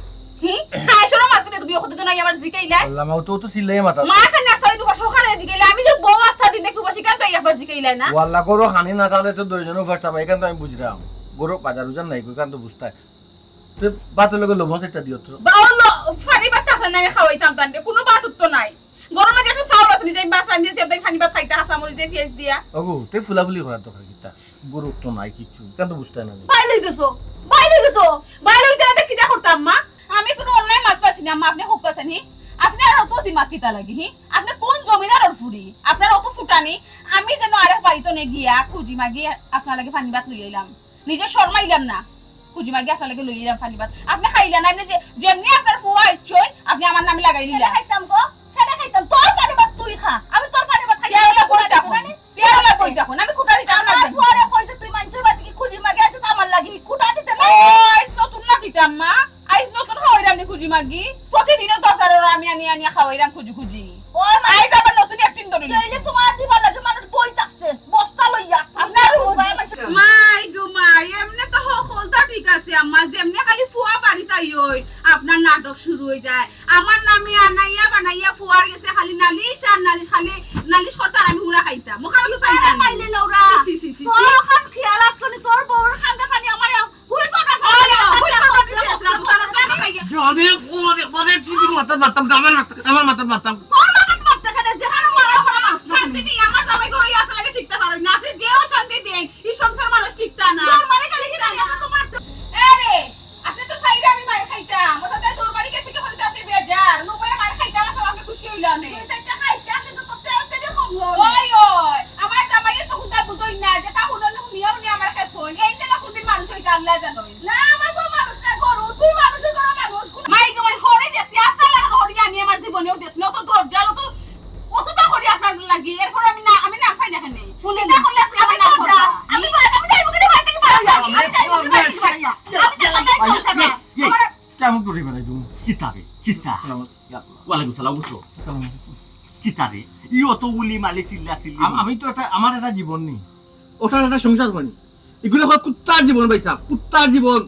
S3: খাই শরম আসলে তুমি ওখানে তো নাই আমার জিকাইলা
S2: আল্লাহ মাও তো সিলাই মাথা
S3: মা খান আস্থা দিন উপাস ওখানে জিকাইলা আমি যে বউ আস্থা দিন থেকে উপাস কেন তো একবার জিকাইলা না।
S2: ও আল্লাহ করো খানি না তাহলে তো দুইজন উপাসটা পাই এখান তো আমি বুঝলাম গরো বাজার উজান নাই কই কান তো বুঝতাই তো বাতের লগে লবণ সেটা দিও তো
S3: বাউলো ফানি বাত থাকলে না আমি খাওয়াইতাম তান্ডে কোনো বাত তো নাই। গরমে যে একটা চাউল আছে নিজে বাত রান্ধি দিয়ে তাই ফানি বাত খাইতা হাসা মরিচ দিয়ে পেঁয়াজ দিয়া।
S2: ওগো তে ফুলাফুলি করার তো কিতা গরো তো নাই কিছু কান তো বুঝতাই না
S5: বাইরে গেছো বাইরে গেছো
S3: বাইরে হইতে না কিটা করতাম মা আমি কোনো অন্যায় মাত পাচ্ছি না আম্মা, আপনি খুব পাচ্ছেন হি? আপনি আর অত দিমাগ কিতা লাগি হি? আপনি কোন জমিদার ফুরি? আপনার অত ফুটানি? আমি যেন আরেক বাড়িতে নে গিয়া খুঁজি মাগি আপনার লাগে পানি ভাত লই আইলাম, নিজে শর্মাইলাম না, খুঁজি মাগি আপনার লাগে লই আইলাম পানি ভাত। আপনি খাইলেন না, আপনি যে যেমনি আপনার ফুয়া ইচ্ছই আপনি আমার নামে লাগাই দিলা।
S5: খাইতাম গো, খেলে খাইতাম, তোর পানি ভাত তুই খা, আমি তোর পানি ভাত খাইতাম।
S3: তেরোলা বই দেখুন, তেরোলা বই দেখুন, আমি খুঁটা দিতাম না।
S5: আমার পরে কইতে তুই মানুষের বাড়ি থেকে খুঁজি মাগে আছিস আমার লাগি, খুঁটা দিতে না।
S3: আইস নতুন না কিতাম মা, আইস নতুন খাওয়াইরাম নি খুঁজি মাগি, প্রতিদিনও দরকার আমি আনিয়া খাওয়াইরাম খুঁজি খুঁজি।
S5: ওই মা,
S3: আইস আবার নতুন একদিন ধরে
S5: কইলে তোমার দিবার লাগে মানুষ বই থাকছে, বস্তা লইয়া।
S3: আপনার
S5: আপনার
S3: মাই গো মাই, এমনি তো হলতা ঠিক আছে আম্মা, যেমনি খালি ফুয়া বাড়ি তাই ওই আপনার নাটক শুরু হয়ে যায়। আমার নামে আনাইয়া বানাইয়া ফুয়ার গেছে খালি নালিশ আর নালিশ, খালি নালিশ করতে আর আমি উড়া খাইতাম, মোখানে তো চাইতাম
S5: পাইলে নওরা
S3: সি সি সি
S5: তোর খান খেয়াল আসলো নি, তোর বউর খান্দা খানি আমার হুল পাটা
S6: আমার মাথা মারতাম
S5: তোর মাথা মারতে খানে যেখানে মারা মারা আসলো
S3: শান্তি নেই আমার জামাই করে আপনার লাগে ঠিকতে পারেন না, আপনি যেও শান্তি দেন এই সংসার মানুষ ঠিকতা না।
S5: তোর মানে খালি কি জানি আমরা তো মারতে
S3: আরে আপনি তো চাইলে আমি মার খাইতাম, ওটা তোর বাড়ি গেছে কি হইতো আপনি বেজার নবাই মার খাইতাম, আসলে আপনি খুশি হইলাম না।
S5: তুই সেটা খাইতে আসে তো তোর তেল তেলে কমলো
S3: ওই ওই আমার জামাই তো খুদা বুঝই না যে তা হুনো নিয়ম নি আমার কাছে হই এই যে না কোনদিন মানুষ হইতে আল্লাহ জানোই
S5: না। আমার বউ মানুষ না, গরু তুই মানুষের ঘরে মানুষ।
S3: মাই গো মাই হরি দেছি আপনার লাগানো হরি আমি আমার জীবনেও দেশ না তো দরজাল তো অতটা হরি আপনার লাগি, এরপর আমি না খাই না কেন শুনি না করলে আপনি আমার নাম করবা।
S5: আমি যাইব কি বাড়ি থেকে বাড়ি যা, আমি যাইব কি বাড়ি থেকে বাড়ি যা, আমি তো লাগাই সংসার না।
S6: কেমন করে বেড়াই তুমি
S1: কিতাবে কিতা ওয়ালাইকুম সালাম উঠো কিতারে ই অত উলি মালি চিল্লা চিল্লি
S2: আমি তো একটা আমার একটা জীবন নেই, ওটার একটা সংসার করি, এগুলো হয় কুত্তার জীবন পাইছা, কুত্তার জীবন।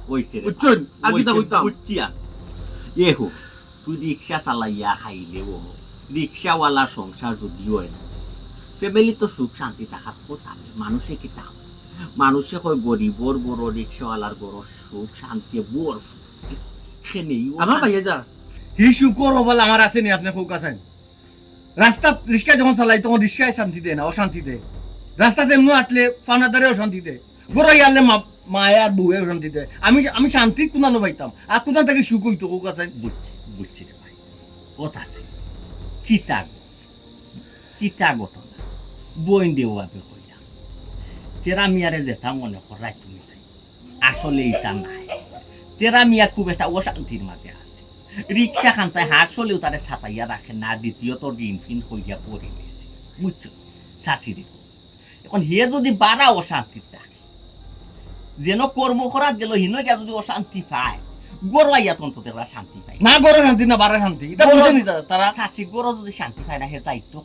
S1: হইছে রে
S2: বুঝছেন আর কিতা কইতাম
S1: বুঝছিয়া এ হো তুই রিক্সা চালাইয়া খাইলে ও রিক্সাওয়ালা সংসার যদি হয় না ফ্যামিলি তো সুখ শান্তি থাকার কথা মানুষে কি তা মানুষে কয় গরিবর বড় রিক্সাওয়ালার বড় সুখ শান্তি বড় খেনেই
S2: আমার ভাইয়া যা হি শুকর হবল আমার আছে নি, আপনি ফোক আছেন রাস্তা রিক্সা যখন চালাই তখন রিক্সায় শান্তি দেয় না, অশান্তি দেয়। রাস্তাতে এমনি আটলে ফানাদারে অশান্তি দেয়, গড়াই আনলে মায়া আর বউয়ে অশান্তি দেয়। আমি শান্তি কোনানো পাইতাম আর কোথা থেকে সুখ হইতো ফোক আছেন।
S1: বুঝছি রে ভাই বস আছে কিতা ঘটনা বইন দেও আমি কইলাম তেরা মিয়ারে যেটা মনে করাই তুমি তাই আসলে এটা নাই। তেরা মিয়া খুব একটা অশান্তির মাঝে আছে, রিক্সা খান্তায় আসলেও তারে ছাতাইয়া রাখে না, দ্বিতীয়ত ঋণ ফিন হইয়া পড়ে গেছে বুঝছো শাশিরে। এখন হে যদি বাড়া অশান্তির থাকে যেন কর্ম করার গেল হিন গিয়া যদি অশান্তি পায় গড়াইয়া তন্ত্র তেরা শান্তি পায়
S2: না গড়ে শান্তি না বাড়া শান্তি, এটা বুঝেনি তারা।
S1: চাষি গড় যদি শান্তি পায় না হে যাইতো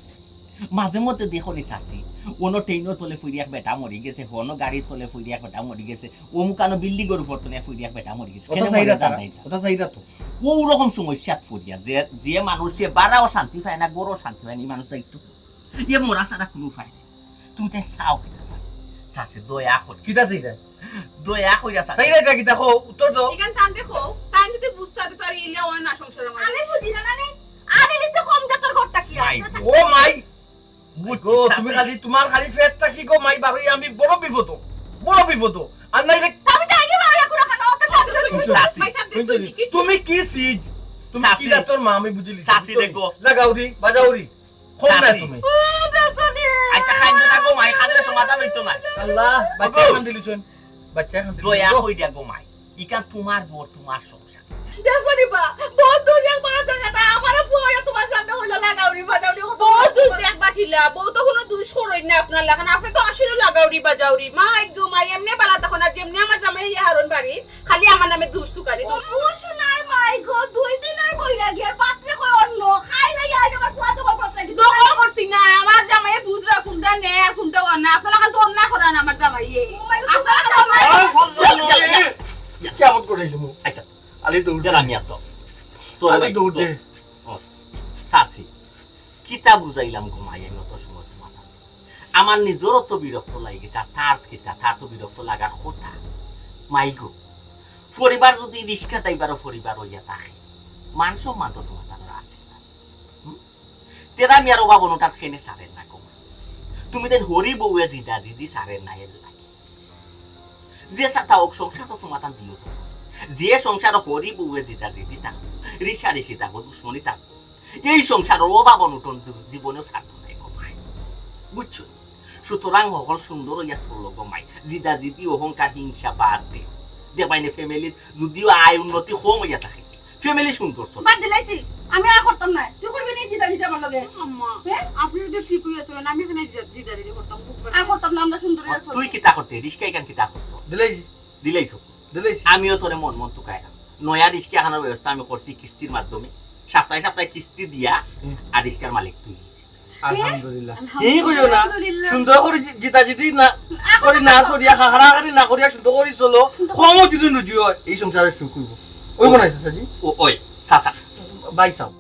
S1: মাঝে মধ্যে দেখো নি চাষি অন্য ট্রেনের তলে ফুরিয়াক বেটা মরি গেছে, অন্য গাড়ির তলে ফুরিয়াক বেটা মরি গেছে, অমুকানো বিল্ডিং এর উপর তলে ফুরিয়াক বেটা মরি গেছে।
S2: ওটা চাইরা তারা, ওটা চাইরা তো
S1: ওই রকম সমস্যা ফুরিয়া যে মানুষে বাড়াও শান্তি পায় না গড়ও শান্তি পায় না এই মানুষ একটু এ মরা ছাড়া কোনো পায় না। তুমি তাই চাও কিনা চাষি চাষি দয়া কর
S2: কিতা চাইরা
S1: দয়া কইরা চাষি
S2: চাইরা এটা কিতা কও উত্তর দাও।
S3: এখান টান দেখো টাইম যদি বুঝতে হবে তো আর ইলে হয় না সংসারের মধ্যে।
S5: আমি বুঝি না না আমি নিচে কম জাতর ঘরটা কি
S1: ভাই,
S5: আছে।
S2: ও মাই
S1: বুঝছি
S2: গো তুমি
S1: চাষি।
S2: খালি তোমার খালি পেটটা কি গো মাই বাড়ি আমি বড় বিপদ আর নাইলে
S5: আমি যাই কি বাড়ি করে খানা ওতে সব
S1: চাষি।
S2: তুমি কি সিজ তুমি
S1: চাষি।
S2: কি দা তোর মা আমি বুঝলি
S1: চাষি দেখো।
S2: লাগাউরি বাজাউরি কোন না
S1: চাষি।
S2: তুমি
S1: আচ্ছা খাইতে না গো মাই খাইলে সমাধান হইতো না
S2: আল্লাহ বাচ্চা
S1: ওগো।
S2: খান দিলিছন বাচ্চা খান
S1: দয়া
S2: দিলিছন
S1: কই দিয়া গো মাই ইকা তোমার বর তোমার সংসার
S5: দেখনি বা বহুত দুনিয়া বড় জায়গা না আমার বউয়া তোমার সামনে হলো লাগাউরি বাজাউরি
S3: তোর দুষ দেখ বাকিলা বউ তো কোনো দুষ করই না আপনার লাগান আপনি তো আসলে লাগাউরি বাজাউরি মাই গো মাই এমনি বালা তখন না যেমনি আমার জামাই হারন বাড়ি খালি আমার নামে দুষ তুকারি তো
S5: শোনার মাই গো 2 দিন আর বইরা গিয়ার পাত্রে কই অন্য খাই লাগি আজ আমার ফুয়া তোমার পাত্রে কি
S3: দখল করছি না আমার জামাই বুঝরা কোনটা নে আর কোনটা না আপনারা খালি তো অন্য করান আমার জামাই আপনারা জামাই
S2: কেমন করে তুমি
S1: আচ্ছা
S2: আলি দৌড়
S1: উদার আমি এত তো
S2: আলি দৌড় দে
S1: সাসি কিতা বুঝাইলাম গো মাই আমি অত সময় তোমার আমার নিজেরও তো বিরক্ত লাগে গেছে আর তার তো বিরক্ত লাগার কথা মাই গো পরিবার যদি রিস্কা টাইবারও পরিবার হইয়া থাকে মান সম্মান তো তোমার তার আছে না তেরা আমি আর অভাবনটার খেনে সারেন না গো তুমি দেন হরি বউয়ে জিদা জিদি সারেন না এর লাগে যে সাথা হোক সংসার তো তোমার তার দিও যে সংসার করি বউয়ে জিতা জিতি থাকো রিসা রিসি থাকো দুশ্মনী থাকো এই সংসারের অভাব অনটন জীবনেও ছাড়তো নাই গমাই বুঝছো সুতরাং সকল সুন্দর হইয়া চলো গমাই জিদা জিতি অহংকার হিংসা বাদ দে দেবাইনে ফ্যামিলি যদিও আয় উন্নতি কম হইয়া থাকে ফ্যামিলি সুন্দর চলে
S5: বাদ দিলাইছি আমি আর করতাম না তুই করবি না দিদা দিদা আমার লগে
S3: আম্মা
S5: হ্যাঁ?
S3: আপনি যদি ঠিক হইয়াছিলেন আমি এখানে দিদা দিদি করতাম খুব করে।
S5: আর করতাম না আমরা সুন্দর আছো
S1: তুই কিতা করতে রিস্কা এখান কিতা করছো
S2: দিলাইছি
S1: দিলেইছো
S2: দিলাইছি
S1: আমিও তোরে মন মন টুকাইলাম নয়া রিস্কা আনার ব্যবস্থা আমি করছি কিস্তির মাধ্যমে সপ্তাহে সপ্তাহে কিস্তি দিয়া আর রিস্কার মালিক তুই হইছিস।
S2: আলহামদুলিল্লাহ এই কইও না সুন্দর করে জিতা জিতি না করি না সরিয়া খাখরা খারি না করিয়া সুন্দর করে চলো কমও যদি নুজি হয় এই সংসারে সুখ করব ওই বানাইছে সাজি
S1: ও ওই সাসা
S2: বাই সাও